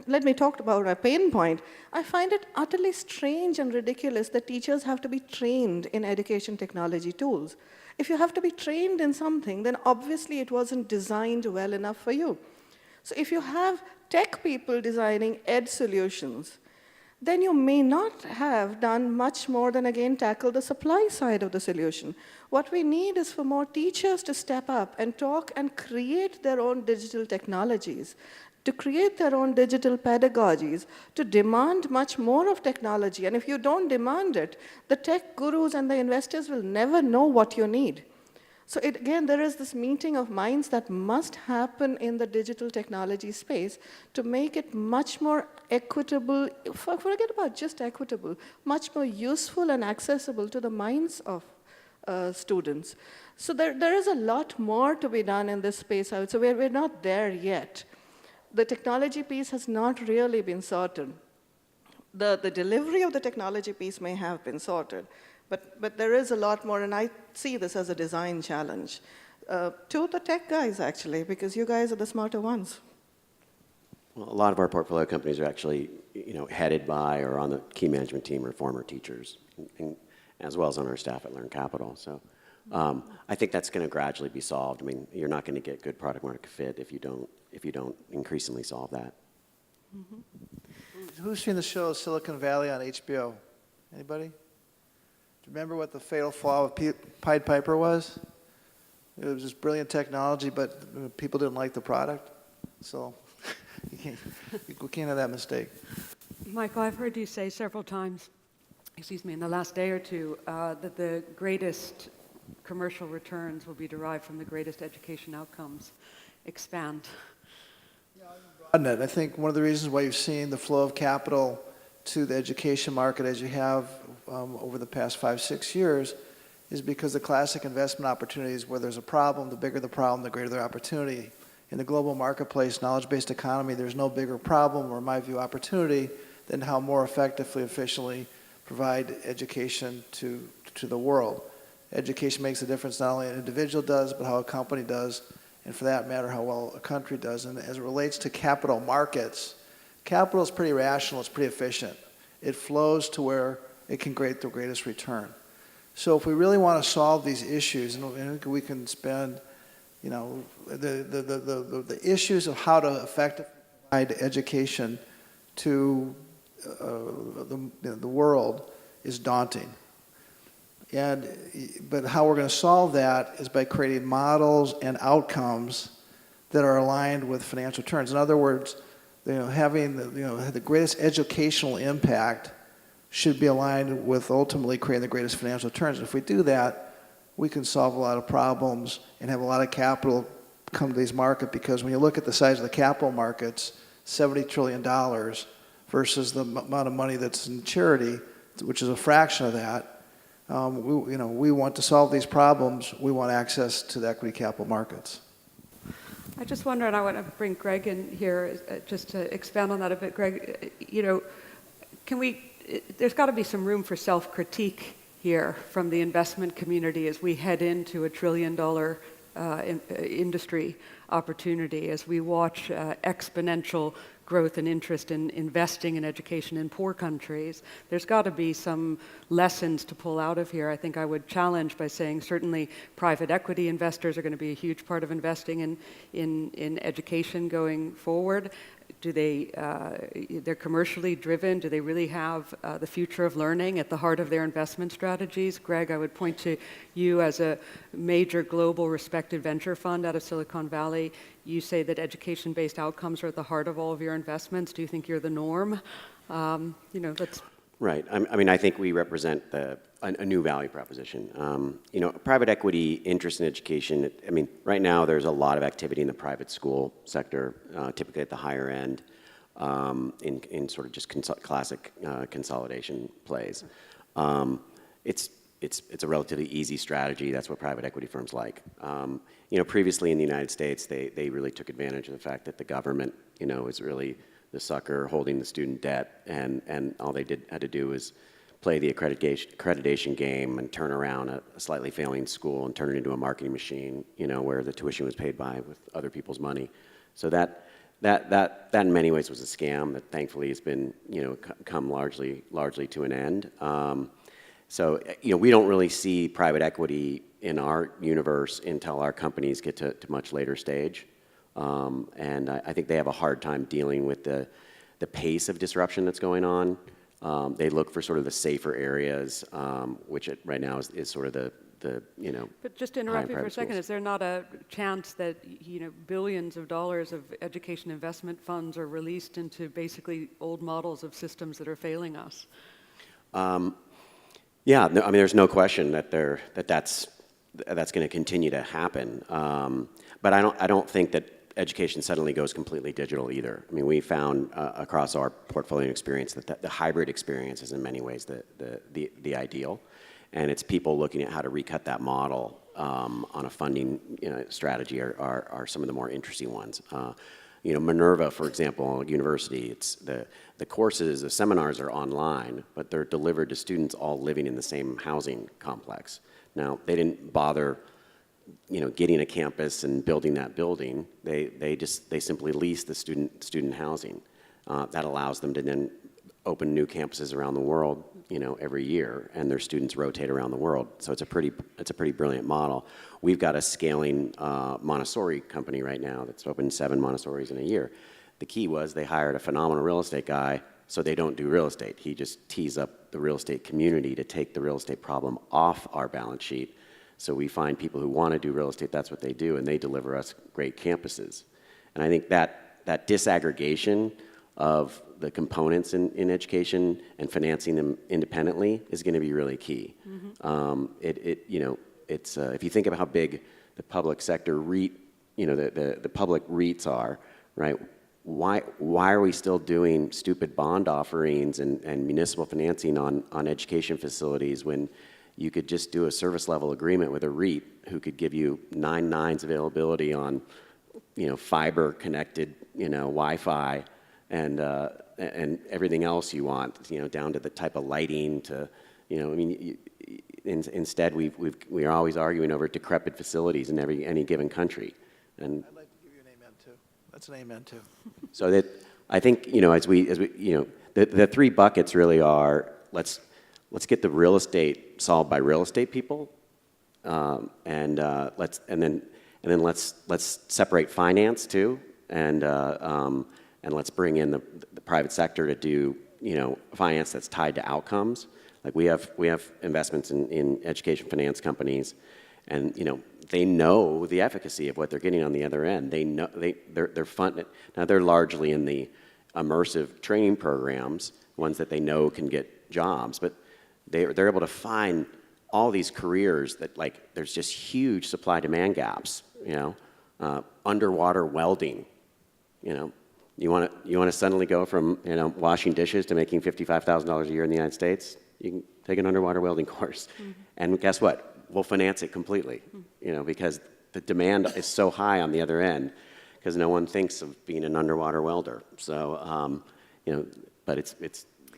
let me talk about a pain point. I find it utterly strange and ridiculous that teachers have to be trained in education technology tools. If you have to be trained in something, then obviously it wasn't designed well enough for you. So if you have tech people designing ed solutions, then you may not have done much more than, again, tackle the supply side of the solution. What we need is for more teachers to step up and talk and create their own digital technologies, to create their own digital pedagogies, to demand much more of technology. And if you don't demand it, the tech gurus and the investors will never know what you need. So again, there is this meeting of minds that must happen in the digital technology space to make it much more equitable, forget about just equitable, much more useful and accessible to the minds of students. So there is a lot more to be done in this space. So we're not there yet. The technology piece has not really been sorted. The delivery of the technology piece may have been sorted, but there is a lot more, and I see this as a design challenge to the tech guys, actually, because you guys are the smarter ones. Well, a lot of our portfolio companies are actually, headed by or on the key management team or former teachers, as well as on our staff at Learn Capital. So I think that's going to gradually be solved. I mean, you're not going to get good product market fit if you don't increasingly solve that. Mm-hmm. Who's seen the show Silicon Valley on HBO? Anybody? Do you remember what the fatal flaw of Pied Piper was? It was just brilliant technology, but people didn't like the product. So we can't have that mistake. Michael, I've heard you say several times, in the last day or two, that the greatest commercial returns will be derived from the greatest education outcomes. Expand. I think one of the reasons why you've seen the flow of capital to the education market as you have over the past 5-6 years is because the classic investment opportunities, where there's a problem, the bigger the problem, the greater the opportunity. In the global marketplace, knowledge-based economy, there's no bigger problem, or in my view, opportunity, than how more effectively, efficiently provide education to the world. Education makes a difference not only an individual does, but how a company does, and for that matter, how well a country does. And as it relates to capital markets, capital is pretty rational, it's pretty efficient. It flows to where it can create the greatest return. So if we really want to solve these issues, and we can spend, the issues of how to effectively provide education to the world is daunting. But how we're going to solve that is by creating models and outcomes that are aligned with financial returns. In other words, having the greatest educational impact should be aligned with ultimately creating the greatest financial returns. If we do that, we can solve a lot of problems and have a lot of capital come to these markets, because when you look at the size of the capital markets, $70 trillion versus the amount of money that's in charity, which is a fraction of that. We want to solve these problems. We want access to the equity capital markets. I just wonder, and I want to bring Greg in here just to expand on that a bit. Greg, there's got to be some room for self-critique here from the investment community as we head into a $1 trillion industry opportunity, as we watch exponential growth and interest in investing in education in poor countries. There's got to be some lessons to pull out of here. I think I would challenge by saying certainly private equity investors are going to be a huge part of investing in education going forward. They're commercially driven. Do they really have the future of learning at the heart of their investment strategies? Greg, I would point to you as a major global respected venture fund out of Silicon Valley. You say that education-based outcomes are at the heart of all of your investments. Do you think you're the norm? That's Right. I think we represent a new value proposition. Private equity interest in education. Right now there's a lot of activity in the private school sector, typically at the higher end, in sort of just classic consolidation plays. It's a relatively easy strategy. That's what private equity firms like. Previously in the United States, they really took advantage of the fact that the government, is really the sucker holding the student debt, and all they had to do was play the accreditation game and turn around a slightly failing school and turn it into a marketing machine, where the tuition was paid by with other people's money. So that in many ways was a scam that thankfully has been, come largely to an end. So we don't really see private equity in our universe until our companies get to much later stage. And I think they have a hard time dealing with the pace of disruption that's going on. They look for sort of the safer areas, which right now is sort of the But just to interrupt you for a second, is there not a chance that billions of dollars of education investment funds are released into basically old models of systems that are failing us? Yeah, there's no question that that's going to continue to happen. But I don't think that education suddenly goes completely digital either. I mean, we found across our portfolio experience that the hybrid experience is in many ways the ideal, and it's people looking at how to recut that model on a funding strategy are some of the more interesting ones. Minerva, for example, university, it's the courses, the seminars are online, but they're delivered to students all living in the same housing complex. Now, they didn't bother getting a campus and building that building. They simply lease the student housing. That allows them to then open new campuses around the world, every year, and their students rotate around the world. So it's a pretty brilliant model. We've got a scaling Montessori company right now that's opened 7 Montessoris in a year. The key was they hired a phenomenal real estate guy, so they don't do real estate. He just tees up the real estate community to take the real estate problem off our balance sheet. So we find people who want to do real estate, that's what they do, and they deliver us great campuses. And I think that disaggregation of the components in education and financing them independently is going to be really key. Mm-hmm. If you think about how big the public sector REIT, the public REITs are, right? Why are we still doing stupid bond offerings and municipal financing on education facilities when you could just do a service level agreement with a REIT who could give you 9 nines availability on, fiber connected, Wi-Fi and everything else you want, down to the type of lighting to, instead we are always arguing over decrepit facilities in any given country. And I'd like to give you an amen too. That's an amen too. So that I think as we the 3 buckets really are let's get the real estate solved by real estate people, and then let's separate finance too, and let's bring in the private sector to do finance that's tied to outcomes. Like we have investments in education finance companies, and they know the efficacy of what they're getting on the other end. They know they're funded. Now they're largely in the immersive training programs, ones that they know can get jobs, but they're able to find all these careers that there's just huge supply demand gaps. Underwater welding. You want to suddenly go from washing dishes to making $55,000 a year in the United States? You can take an underwater welding course, mm-hmm. and guess what? We'll finance it completely. Mm-hmm. Because the demand is so high on the other end, because no one thinks of being an underwater welder. So but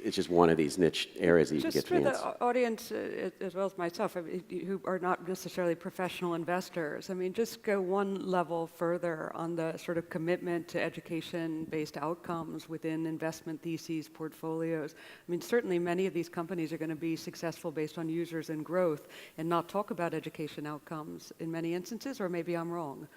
it's just one of these niche areas that you can get financed. Just for the audience, as well as myself, who are not necessarily professional investors, just go one level further on the sort of commitment to education-based outcomes within investment theses, portfolios. Certainly many of these companies are going to be successful based on users and growth and not talk about education outcomes in many instances, or maybe I'm wrong.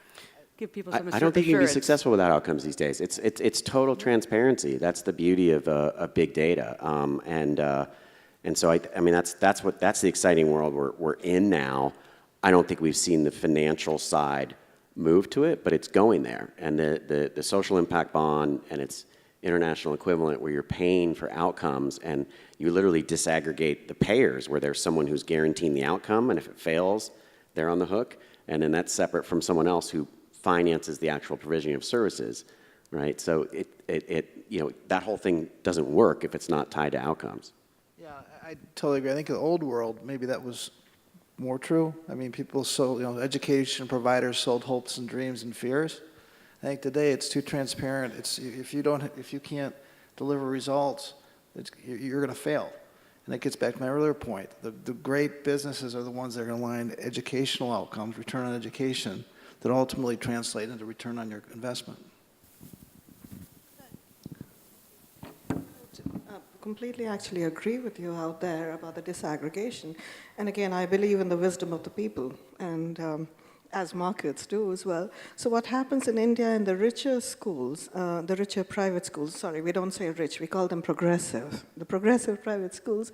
Give people some I don't think you can be successful without outcomes these days. It's total transparency. That's the beauty of big data. And so that's the exciting world we're in now. I don't think we've seen the financial side move to it, but it's going there. And the social impact bond and its international equivalent, where you're paying for outcomes and you literally disaggregate the payers, where there's someone who's guaranteeing the outcome, and if it fails, they're on the hook, and then that's separate from someone else who finances the actual provision of services, right? So that whole thing doesn't work if it's not tied to outcomes. Yeah, I totally agree. I think in the old world, maybe that was more true. People sold, education providers sold hopes and dreams and fears. I think today it's too transparent. If you can't deliver results, you're going to fail. And that gets back to my earlier point. The great businesses are the ones that are going to align educational outcomes, return on education, that ultimately translate into return on your investment. Completely actually agree with you out there about the disaggregation. And again, I believe in the wisdom of the people, and as markets do as well. So what happens in India in the richer schools, the richer private schools, sorry, we don't say rich, we call them progressive. The progressive private schools,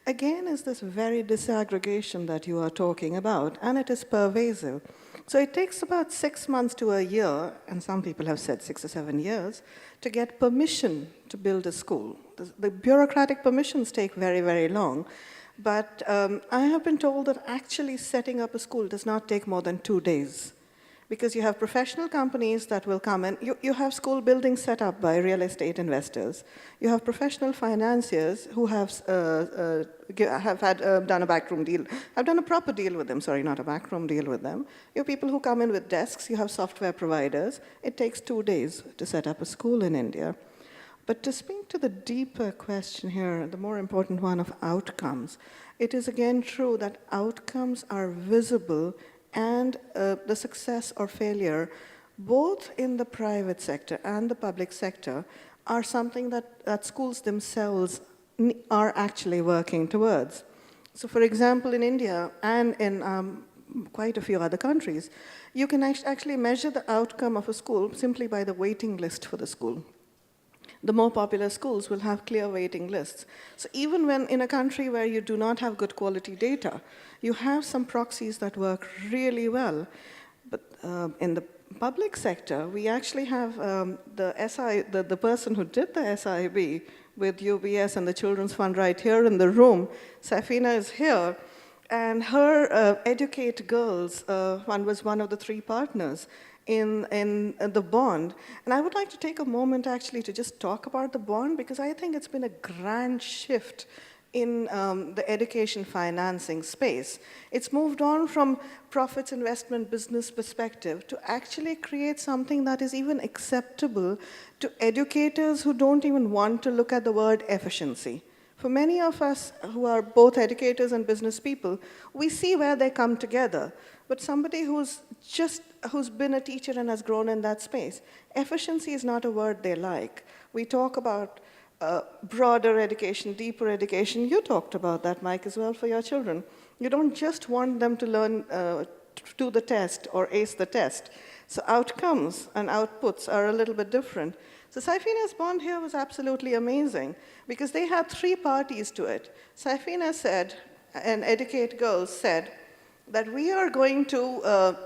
again, is this very disaggregation that you are talking about, and it is pervasive. So it takes about 6 months to a year, and some people have said 6 or 7 years, to get permission to build a school. The bureaucratic permissions take very, very long. But I have been told that actually setting up a school does not take more than 2 days. Because you have professional companies that will come in. You have school buildings set up by real estate investors. You have professional financiers who have done a backroom deal. I've done a proper deal with them, sorry, not a backroom deal with them. You have people who come in with desks. You have software providers. It takes 2 days to set up a school in India. But to speak to the deeper question here, the more important one of outcomes, it is again true that outcomes are visible and the success or failure, both in the private sector and the public sector, are something that schools themselves are actually working towards. So for example, in India and in quite a few other countries, you can actually measure the outcome of a school simply by the waiting list for the school. The more popular schools will have clear waiting lists. So even when in a country where you do not have good quality data, you have some proxies that work really well. But in the public sector, we actually have the person who did the SIB with UBS and the Children's Fund right here in the room. Safina is here. And her Educate Girls Fund was one of the 3 partners in the bond. And I would like to take a moment actually to just talk about the bond, because I think it's been a grand shift in the education financing space. It's moved on from profits, investment, business perspective to actually create something that is even acceptable to educators who don't even want to look at the word efficiency. For many of us who are both educators and business people, we see where they come together. But somebody who's been a teacher and has grown in that space, efficiency is not a word they like. We talk about broader education, deeper education. You talked about that, Mike, as well for your children. You don't just want them to learn, do the test or ace the test. So outcomes and outputs are a little bit different. So Saifina's bond here was absolutely amazing because they had 3 parties to it. Saifina said, and Educate Girls said, that we are going to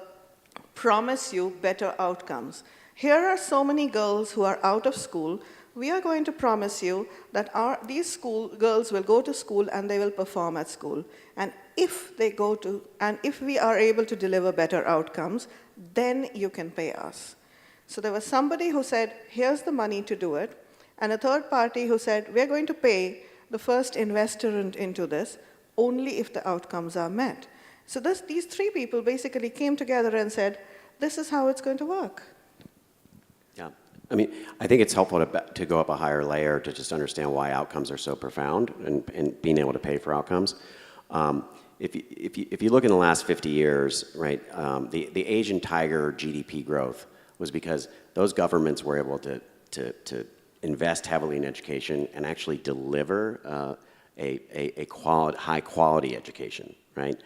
promise you better outcomes. Here are so many girls who are out of school. We are going to promise you that these girls will go to school and they will perform at school. And if we are able to deliver better outcomes, then you can pay us. So there was somebody who said, here's the money to do it, and a third party who said, we're going to pay the first investor into this only if the outcomes are met. So these 3 people basically came together and said, this is how it's going to work. Yeah, I mean, I think it's helpful to go up a higher layer to just understand why outcomes are so profound and being able to pay for outcomes. If you look in the last 50 years, right, the Asian tiger GDP growth was because those governments were able to invest heavily in education and actually deliver high quality education, right?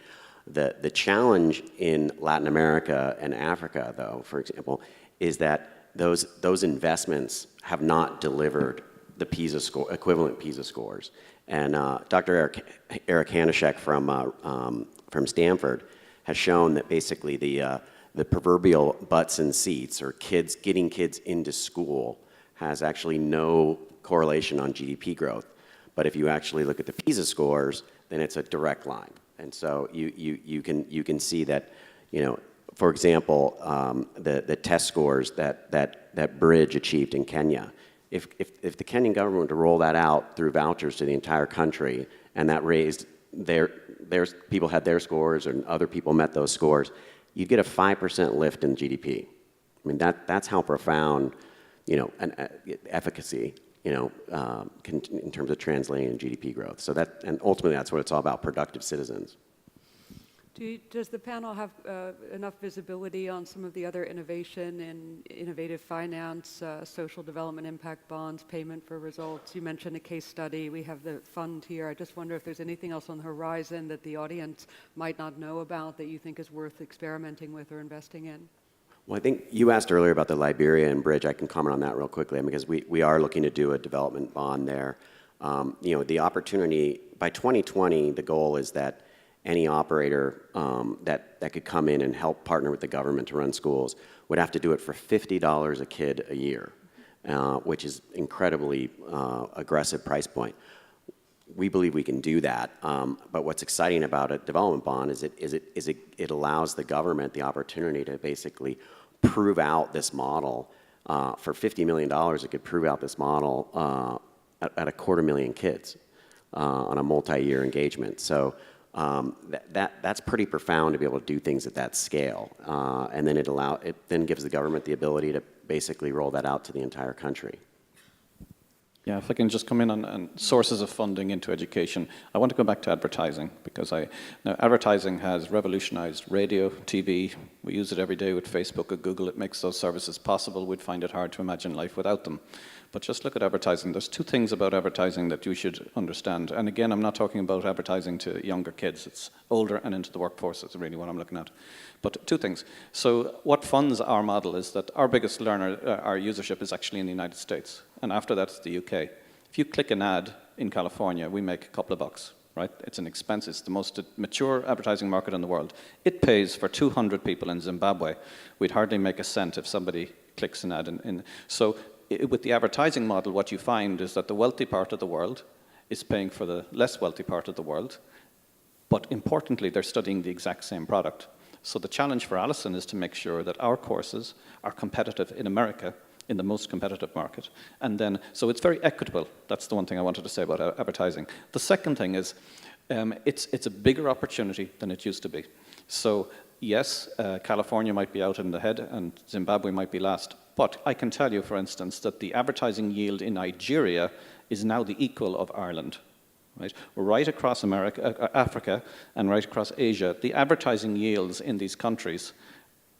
The challenge in Latin America and Africa, though, for example, is that those investments have not delivered the equivalent PISA scores. And Dr. Eric Hanishek from Stanford has shown that basically the proverbial butts in seats, or getting kids into school, has actually no correlation on GDP growth. But if you actually look at the PISA scores, then it's a direct line. And so you can see that, for example, the test scores that Bridge achieved in Kenya. If the Kenyan government were to roll that out through vouchers to the entire country, and that raised people had their scores and other people met those scores, you'd get a 5% lift in GDP. I mean, that's how profound, efficacy, in terms of translating GDP growth. So and ultimately that's what it's all about, productive citizens. Does the panel have enough visibility on some of the other innovation in innovative finance, social development impact bonds, payment for results? You mentioned a case study. We have the fund here. I just wonder if there's anything else on the horizon that the audience might not know about that you think is worth experimenting with or investing in. Well, I think you asked earlier about the Liberia and Bridge. I can comment on that real quickly because we are looking to do a development bond there. The opportunity, by 2020, the goal is that any operator that could come in and help partner with the government to run schools would have to do it for $50 a kid a year, which is incredibly aggressive price point. we believe we can do that. But what's exciting about a development bond is it allows the government the opportunity to basically prove out this model. For $50 million, it could prove out this model at 250,000 kids on a multi-year engagement. So that's pretty profound to be able to do things at that scale. And then it then gives the government the ability to basically roll that out to the entire country. Yeah, if I can just come in on sources of funding into education. I want to go back to advertising, because now advertising has revolutionized radio, TV. We use it every day with Facebook or Google. It makes those services possible. We'd find it hard to imagine life without them. But just look at advertising. There's two things about advertising that you should understand. And again, I'm not talking about advertising to younger kids. It's older and into the workforce is really what I'm looking at. But two things. So what funds our model is that our biggest our usership is actually in the United States. And after that, it's the UK. If you click an ad in California, we make a couple of bucks, right? It's an expense. It's the most mature advertising market in the world. It pays for 200 people in Zimbabwe. We'd hardly make a cent if somebody clicks an ad. So with the advertising model, what you find is that the wealthy part of the world is paying for the less wealthy part of the world. But importantly, they're studying the exact same product. So the challenge for Allison is to make sure that our courses are competitive in America, in the most competitive market. And then, so it's very equitable. That's the one thing I wanted to say about advertising. The second thing is, it's a bigger opportunity than it used to be. So yes, California might be out in the head and Zimbabwe might be last. But I can tell you, for instance, that the advertising yield in Nigeria is now the equal of Ireland. Right across Africa and right across Asia, the advertising yields in these countries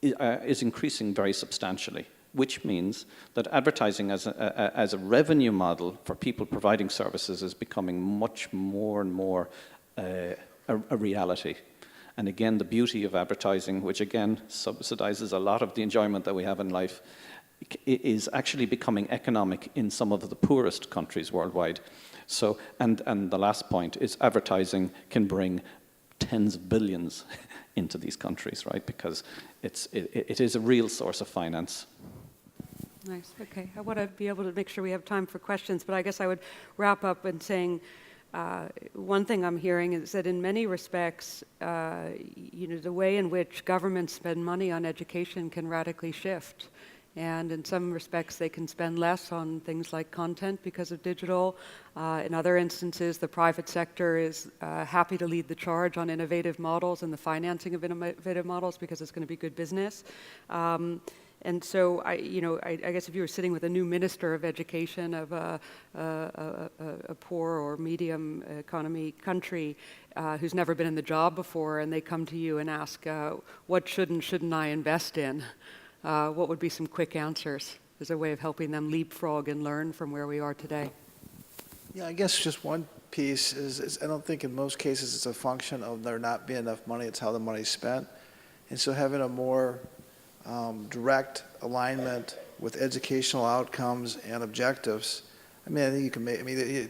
is increasing very substantially, which means that advertising as a revenue model for people providing services is becoming much more and more a reality. And again, the beauty of advertising, which again subsidizes a lot of the enjoyment that we have in life, is actually becoming economic in some of the poorest countries worldwide. So, and the last point is advertising can bring tens of billions into these countries, right? Because it is a real source of finance. Nice, okay. I want to be able to make sure we have time for questions, but I guess I would wrap up in saying one thing I'm hearing is that in many respects, the way in which governments spend money on education can radically shift. And in some respects, they can spend less on things like content because of digital. In other instances, the private sector is happy to lead the charge on innovative models and the financing of innovative models because it's going to be good business. And so, I guess if you were sitting with a new minister of education of a poor or medium economy country who's never been in the job before, and they come to you and ask, what should and shouldn't I invest in? What would be some quick answers as a way of helping them leapfrog and learn from where we are today? Yeah, I guess just one piece is I don't think in most cases it's a function of there not being enough money, it's how the money's spent. And so having a more direct alignment with educational outcomes and objectives, I think you can make, the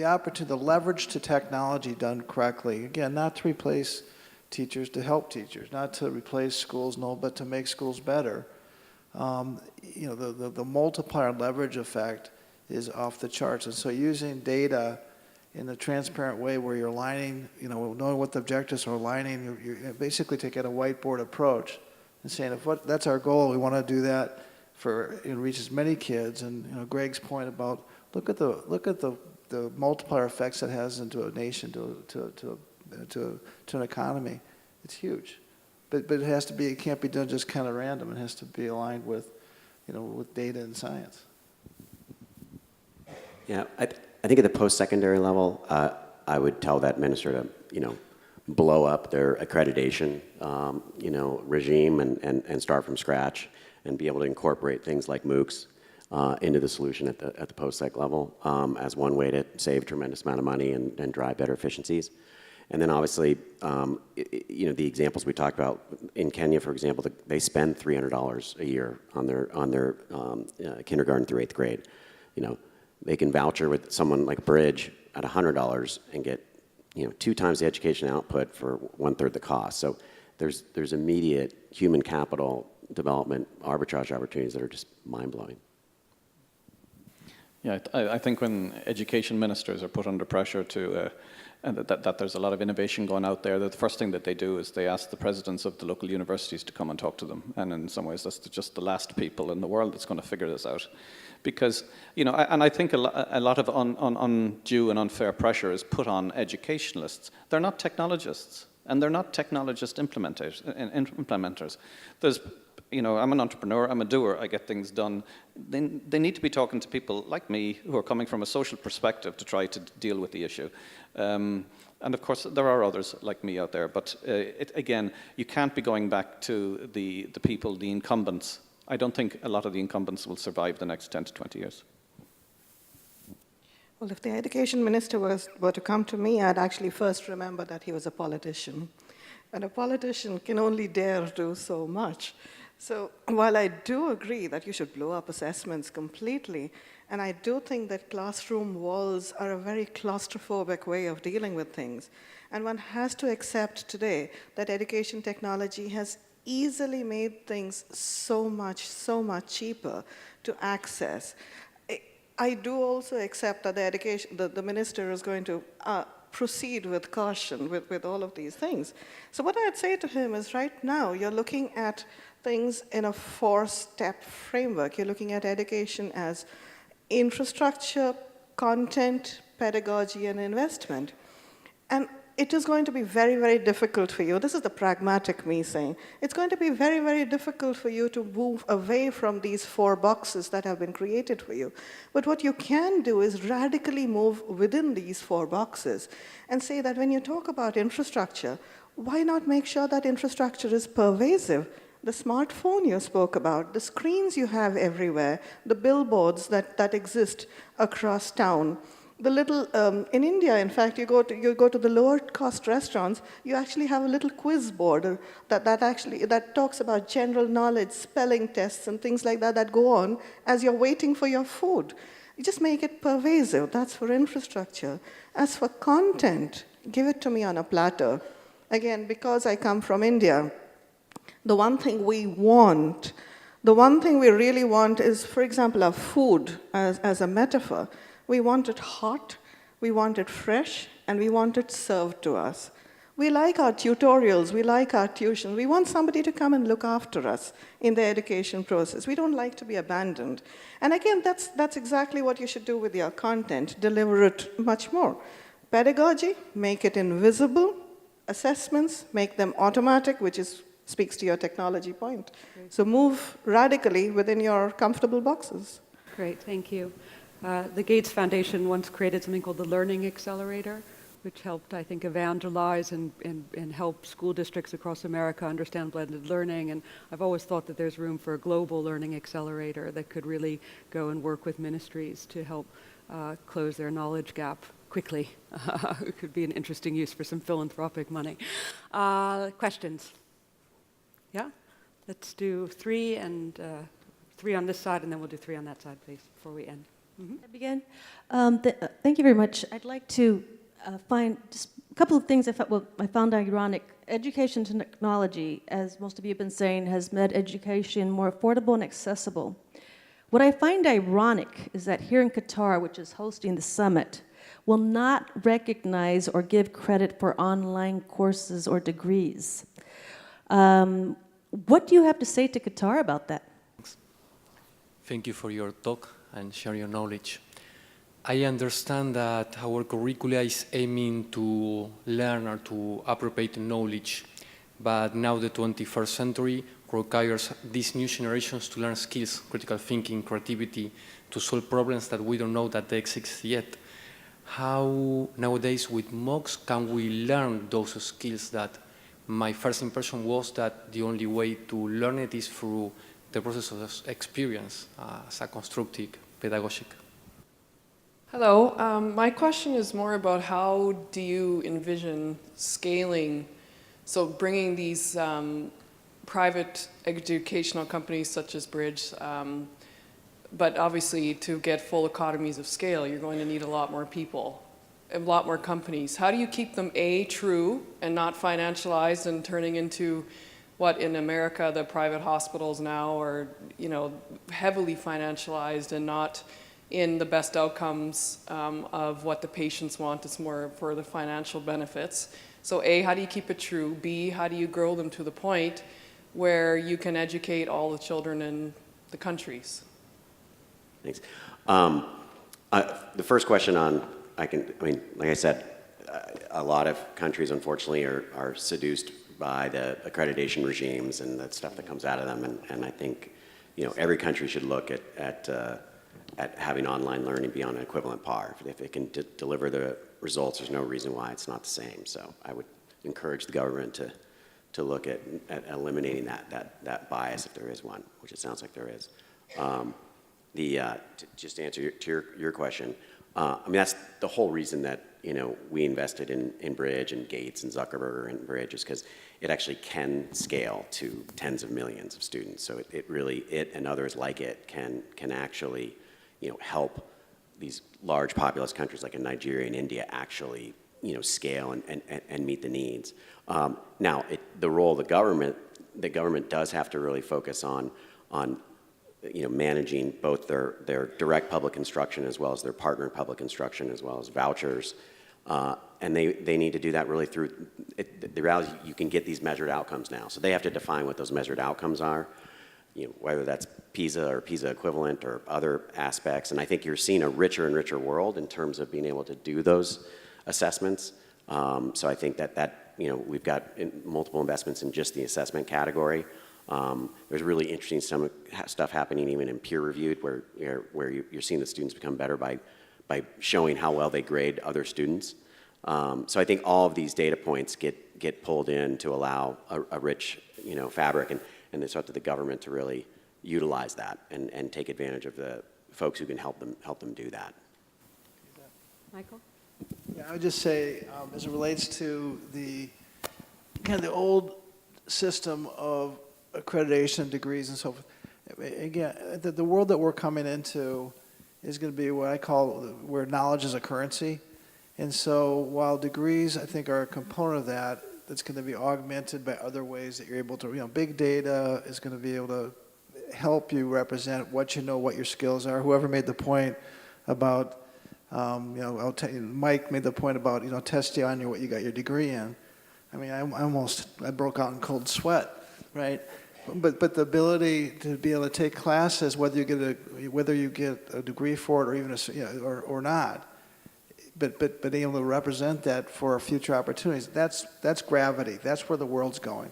opportunity, the leverage to technology done correctly, again, not to replace teachers, to help teachers, not to replace schools, no, but to make schools better. The multiplier leverage effect is off the charts. And so using data in a transparent way where you're aligning, knowing what the objectives are aligning, you basically taking a whiteboard approach and saying, that's our goal, we want to do that for reach as many kids. And Greg's point about look at the multiplier effects it has into a nation, to an economy. It's huge, but it can't be done just kind of random. It has to be aligned with with data and science. Yeah, I think at the post-secondary level, I would tell that minister to blow up their accreditation regime and start from scratch and be able to incorporate things like MOOCs into the solution at the post-sec level as one way to save a tremendous amount of money and drive better efficiencies. And then obviously, the examples we talked about in Kenya, for example, they spend $300 a year on their kindergarten through 8th grade. They can voucher with someone like Bridge at $100 and get 2 times the education output for 1/3 the cost. So there's immediate human capital development arbitrage opportunities that are just mind blowing. Yeah, I think when education ministers are put under pressure to, and that there's a lot of innovation going out there, that the first thing that they do is they ask the presidents of the local universities to come and talk to them. And in some ways, that's just the last people in the world that's going to figure this out. Because, you know, and I think a lot of undue and unfair pressure is put on educationalists. They're not technologists, and they're not technologist implementers. There's, you know, I'm an entrepreneur, I'm a doer, I get things done. They need to be talking to people like me who are coming from a social perspective to try to deal with the issue. And of course, there are others like me out there, but again, you can't be going back to the people, the incumbents. I don't think a lot of the incumbents will survive the next 10 to 20 years. Well, if the education minister were to come to me, I'd actually first remember that he was a politician. And a politician can only dare do so much. So while I do agree that you should blow up assessments completely, and I do think that classroom walls are a very claustrophobic way of dealing with things, and one has to accept today that education technology has easily made things so much cheaper to access. I do also accept that the minister is going to proceed with caution with all of these things. So what I'd say to him is, right now, you're looking at things in a 4-step framework. You're looking at education as infrastructure, content, pedagogy, and investment. And it is going to be very, very difficult for you. This is the pragmatic me saying. It's going to be very, very difficult for you to move away from these 4 boxes that have been created for you. But what you can do is radically move within these 4 boxes and say that when you talk about infrastructure, why not make sure that infrastructure is pervasive? The smartphone you spoke about, the screens you have everywhere, the billboards that exist across town. The little, in India, in fact, you go to the lower cost restaurants, you actually have a little quiz board that talks about general knowledge, spelling tests, and things like that go on as you're waiting for your food. You just make it pervasive. That's for infrastructure. As for content, give it to me on a platter. Again, because I come from India, the one thing we really want is, for example, our food as a metaphor. We want it hot, we want it fresh, and we want it served to us. We like our tutorials, we like our tuition. We want somebody to come and look after us in the education process. We don't like to be abandoned. And again, that's exactly what you should do with your content, deliver it much more. Pedagogy, make it invisible. Assessments, make them automatic, which speaks to your technology point. Great. So move radically within your comfortable boxes. Great, thank you. The Gates Foundation once created something called the Learning Accelerator, which helped, I think, evangelize and help school districts across America understand blended learning. And I've always thought that there's room for a global learning accelerator that could really go and work with ministries to help close their knowledge gap quickly. It could be an interesting use for some philanthropic money. Questions? Yeah? Let's do 3 and 3 on this side, and then we'll do 3 on that side, please, before we end. Mm-hmm. I begin. Thank you very much. I'd like to find just a couple of things I found ironic. Education technology, as most of you have been saying, has made education more affordable and accessible. What I find ironic is that here in Qatar, which is hosting the summit, will not recognize or give credit for online courses or degrees. What do you have to say to Qatar about that? Thank you for your talk and share your knowledge. I understand that our curricula is aiming to learn or to appropriate knowledge, but now the 21st century requires these new generations to learn skills, critical thinking, creativity, to solve problems that we don't know that they exist yet. How nowadays with MOOCs can we learn those skills that my first impression was that the only way to learn it is through the process of experience as a constructive pedagogic. Hello, my question is more about how do you envision scaling, so bringing these private educational companies such as Bridge, but obviously to get full economies of scale, you're going to need a lot more people, a lot more companies. How do you keep them true and not financialized and turning into what in America the private hospitals now are, heavily financialized and not in the best outcomes of what the patients want. It's more for the financial benefits. So A, how do you keep it true? B, how do you grow them to the point where you can educate all the children in the countries? Thanks. The first question on, like I said, a lot of countries, unfortunately, are seduced by the accreditation regimes and the stuff that comes out of them. And I think, every country should look at having online learning be on an equivalent par. If it can deliver the results, there's no reason why it's not the same. So I would encourage the government to look at eliminating that bias if there is one, which it sounds like there is. Just to answer your question, that's the whole reason that we invested in Bridge and Gates and Zuckerberg and Bridge is because it actually can scale to tens of millions of students. So it and others like it can actually help these large populous countries like in Nigeria and India actually scale and meet the needs. Now the role of the government does have to really focus on managing both their direct public instruction as well as their partner public instruction as well as vouchers. And they need to do that really through, the reality you can get these measured outcomes now. So they have to define what those measured outcomes are, whether that's PISA or PISA equivalent or other aspects. And I think you're seeing a richer and richer world in terms of being able to do those assessments. So I think that we've got multiple investments in just the assessment category. There's really interesting stuff happening even in peer-reviewed where you're seeing the students become better by showing how well they grade other students. So I think all of these data points get pulled in to allow a rich fabric, and it's up to the government to really utilize that and take advantage of the folks who can help them do that. Michael? Yeah, I would just say, as it relates to the old system of accreditation degrees and so forth, again, the world that we're coming into is going to be what I call where knowledge is a currency. And so while degrees, I think, are a component of that, that's going to be augmented by other ways that you're able to, big data is going to be able to help you represent what what your skills are. Whoever made the point about, Mike made the point about, testing on you what you got your degree in. I mean, I broke out in cold sweat, right? But the ability to be able to take classes, whether you get a degree for it or even or not, but being able to represent that for future opportunities, that's gravity. That's where the world's going.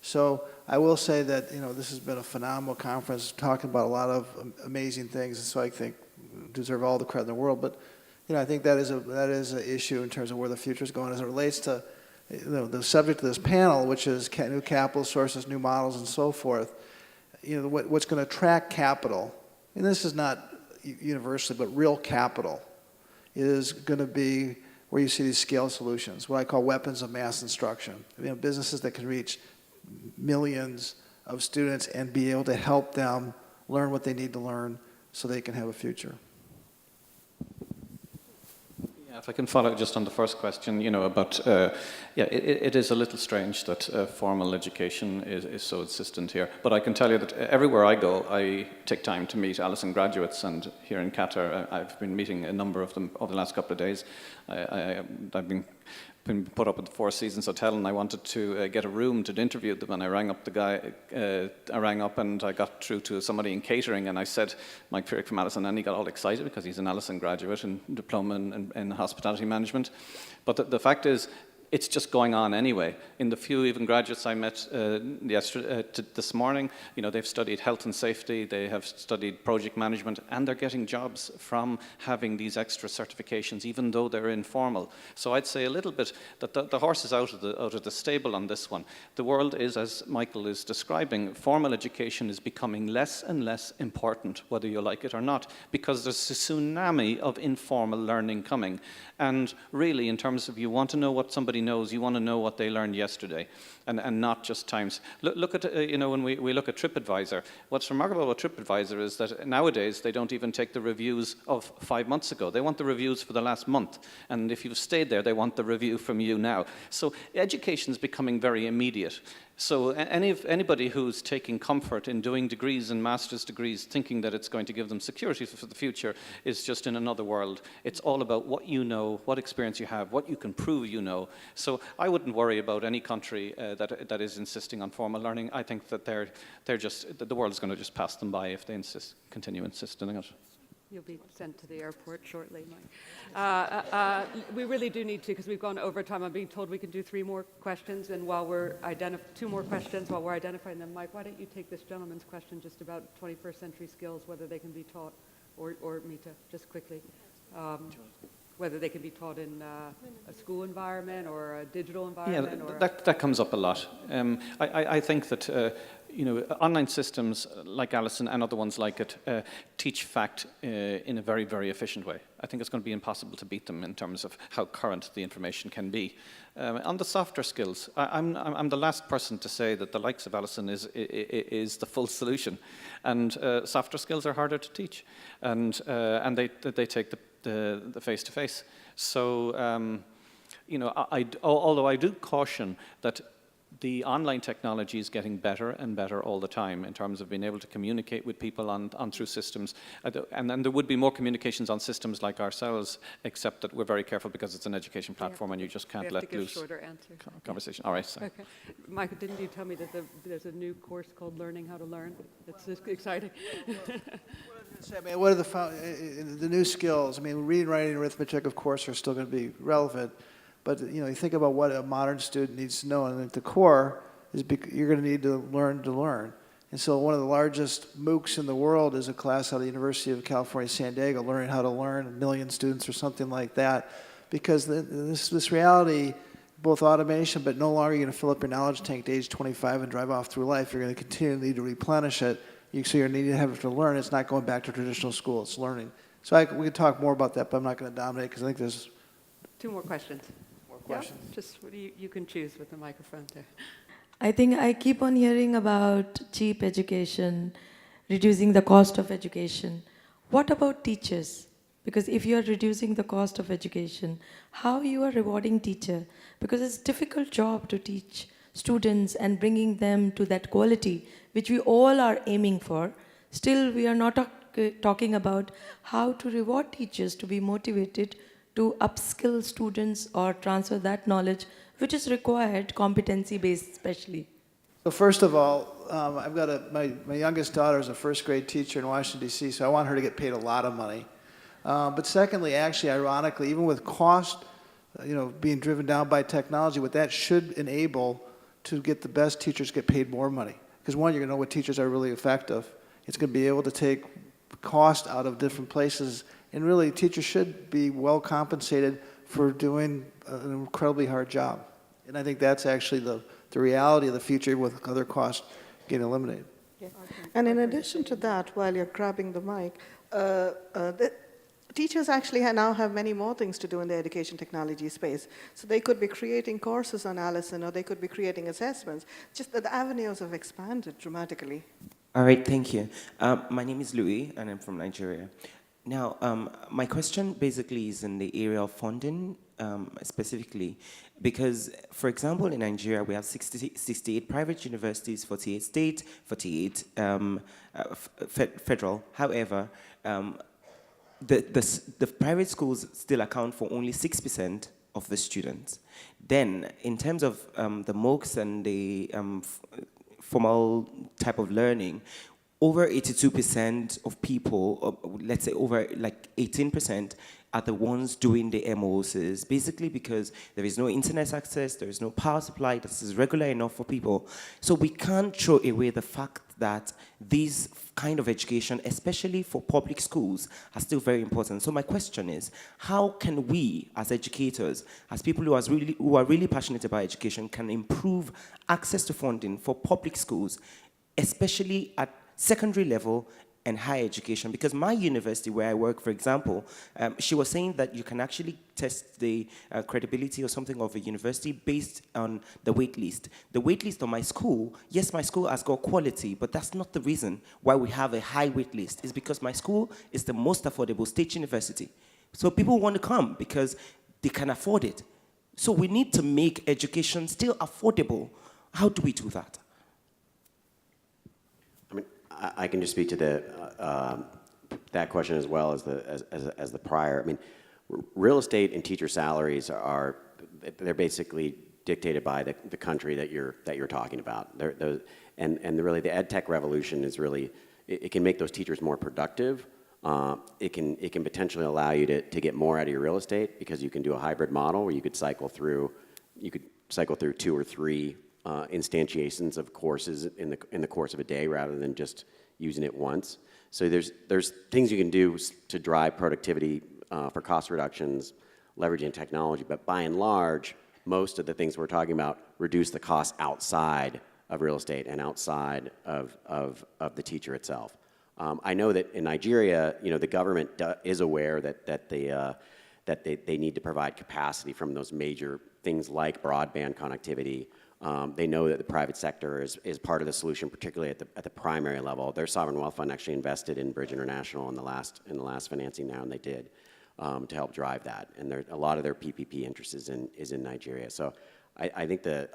So I will say that this has been a phenomenal conference, talking about a lot of amazing things, and so I think deserve all the credit in the world. But I think that is an issue in terms of where the future is going as it relates to the subject of this panel, which is new capital sources, new models, and so forth. What's going to attract capital, and this is not universally, but real capital, is going to be where you see these scale solutions, what I call weapons of mass instruction. Businesses that can reach millions of students and be able to help them learn what they need to learn so they can have a future. If I can follow just on the first question, about, it is a little strange that formal education is so insistent here. But I can tell you that everywhere I go, I take time to meet Allison graduates, and here in Qatar, I've been meeting a number of them over the last couple of days. I've been put up at the Four Seasons Hotel, and I wanted to get a room to interview them, and I rang up the guy, and I got through to somebody in catering, and I said, Mike Pierrick from Allison, and he got all excited because he's an Allison graduate and diploma in hospitality management. But the fact is, it's just going on anyway. In the few even graduates I met this morning, they've studied health and safety, they have studied project management, and they're getting jobs from having these extra certifications, even though they're informal. So I'd say a little bit that the horse is out of the stable on this one. The world is, as Michael is describing, formal education is becoming less and less important, whether you like it or not, because there's a tsunami of informal learning coming. And really, in terms of you want to know what somebody knows, you want to know what they learned yesterday, and not just times. Look at, when we look at TripAdvisor, what's remarkable about TripAdvisor is that nowadays they don't even take the reviews of 5 months ago. They want the reviews for the last month. And if you've stayed there, they want the review from you now. So education is becoming very immediate. So anybody who's taking comfort in doing degrees and master's degrees thinking that it's going to give them security for the future is just in another world. It's all about what you know, what experience you have, what you can prove you know. So I wouldn't worry about any country that is insisting on formal learning. I think that the world is going to just pass them by if they continue insisting on it. You'll be sent to the airport shortly, Mike. We really do need to, because we've gone over time. I'm being told we can do 3 more questions, and while we're 2 more questions while we're identifying them. Mike, why don't you take this gentleman's question just about 21st century skills, whether they can be taught, or Mita, just quickly, whether they can be taught in a school environment or a digital environment? Yeah, that comes up a lot. I think that online systems like Allison and other ones like it teach fact in a very, very efficient way. I think it's going to be impossible to beat them in terms of how current the information can be. On the softer skills, I'm the last person to say that the likes of Allison is the full solution, and softer skills are harder to teach, and they take the face-to-face. So, although I do caution that the online technology is getting better and better all the time in terms of being able to communicate with people on through systems. And then there would be more communications on systems like ourselves, except that we're very careful because it's an education platform and you just can't let loose shorter answers. Conversation. All right. So. Okay. Michael, didn't you tell me that there's a new course called Learning How to Learn? It's exciting. I mean, what are the new skills? I mean, reading, writing, arithmetic, of course, are still going to be relevant. But you think about what a modern student needs to know, and at the core is you're going to need to learn. And so one of the largest MOOCs in the world is a class out of the University of California, San Diego, Learning How to Learn, 1 million students or something like that. Because this reality, both automation, but no longer you're going to fill up your knowledge tank to age 25 and drive off through life. You're going to continue to need to replenish it. So you're needing to have to learn. It's not going back to traditional school. It's learning. So we could talk more about that, but I'm not going to dominate because I think there's 2 more questions. Questions. Yeah, just you can choose with the microphone there. I think I keep on hearing about cheap education, reducing the cost of education. What about teachers? Because if you are reducing the cost of education, how you are rewarding teacher? Because it's a difficult job to teach students and bringing them to that quality, which we all are aiming for. Still, we are not talking about how to reward teachers to be motivated to upskill students or transfer that knowledge, which is required, competency-based especially. So first of all, I've got my youngest daughter is a first grade teacher in Washington, D.C., so I want her to get paid a lot of money. But secondly, actually, ironically, even with cost, being driven down by technology, what that should enable to get the best teachers get paid more money. Because one, you're going to know what teachers are really effective. It's going to be able to take cost out of different places. And really, teachers should be well compensated for doing an incredibly hard job. And I think that's actually the reality of the future with other costs getting eliminated. Yeah. And in addition to that, while you're grabbing the mic, the teachers actually now have many more things to do in the education technology space. So they could be creating courses on Allison, or they could be creating assessments. Just that the avenues have expanded dramatically. All right, thank you. My name is Louis, and I'm from Nigeria. Now, my question basically is in the area of funding, specifically, because, for example, in Nigeria, we have 68 private universities, 48 state, 48 federal. However, the private schools still account for only 6% of the students. Then, in terms of the MOOCs and the formal type of learning, over 82% of people, or let's say over like 18%, are the ones doing the MOOCs, basically because there is no internet access, there is no power supply that is regular enough for people. So we can't throw away the fact that these kind of education, especially for public schools, are still very important. So my question is, how can we, as educators, as people who are really passionate about education, can improve access to funding for public schools, especially at secondary level and higher education? Because my university where I work, for example, she was saying that you can actually test the credibility or something of a university based on the wait list. The wait list of my school, yes, my school has got quality, but that's not the reason why we have a high wait list. It's because my school is the most affordable state university. So people want to come because they can afford it. So we need to make education still affordable. How do we do that? I mean, I can just speak to the that question as well as the prior. I mean, real estate and teacher salaries they're basically dictated by the country that you're talking about. And really the ed tech revolution is really it can make those teachers more productive. It can potentially allow you to get more out of your real estate because you can do a hybrid model where you could cycle through 2 or 3 instantiations of courses in the course of a day rather than just using it once. So there's things you can do to drive productivity for cost reductions, leveraging technology, but by and large, most of the things we're talking about reduce the costs outside of real estate and outside of the teacher itself. I know that in Nigeria, the government is aware that they need to provide capacity from those major things like broadband connectivity. They know that the private sector is part of the solution, particularly at the primary level. Their sovereign wealth fund actually invested in Bridge International in the last financing round they did to help drive that. And a lot of their PPP interest is in Nigeria. So I think that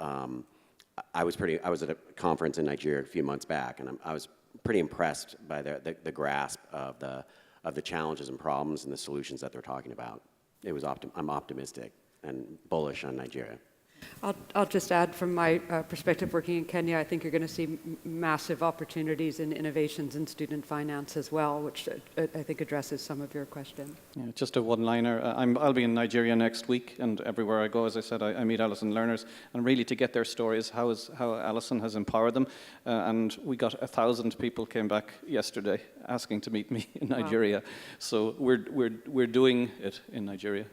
I was at a conference in Nigeria a few months back, and I was pretty impressed by the grasp of the challenges and problems and the solutions that they're talking about. I'm optimistic and bullish on Nigeria. I'll just add from my perspective working in Kenya, I think you're going to see massive opportunities in innovations in student finance as well, which I think addresses some of your question. Yeah, just a one-liner. I'll be in Nigeria next week, and everywhere I go, as I said, I meet Allison learners, and really to get their stories, how Allison has empowered them. And we got 1,000 people came back yesterday asking to meet me in Nigeria. Wow. So we're doing it in Nigeria.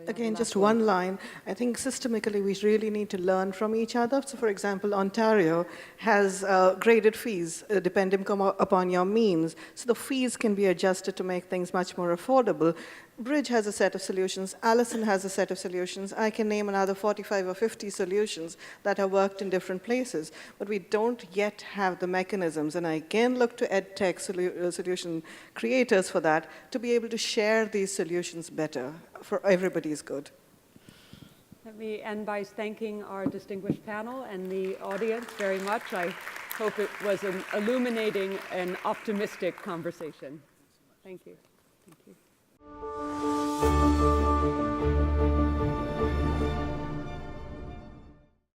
Again, just one line. I think systemically we really need to learn from each other. So, for example, Ontario has graded fees depending upon your means. So the fees can be adjusted to make things much more affordable. Bridge has a set of solutions. Allison has a set of solutions. I can name another 45 or 50 solutions that have worked in different places. But we don't yet have the mechanisms. And I again look to ed tech solution creators for that, to be able to share these solutions better for everybody's good. Let me end by thanking our distinguished panel and the audience very much. I hope it was an illuminating and optimistic conversation. Thank you. Thank you.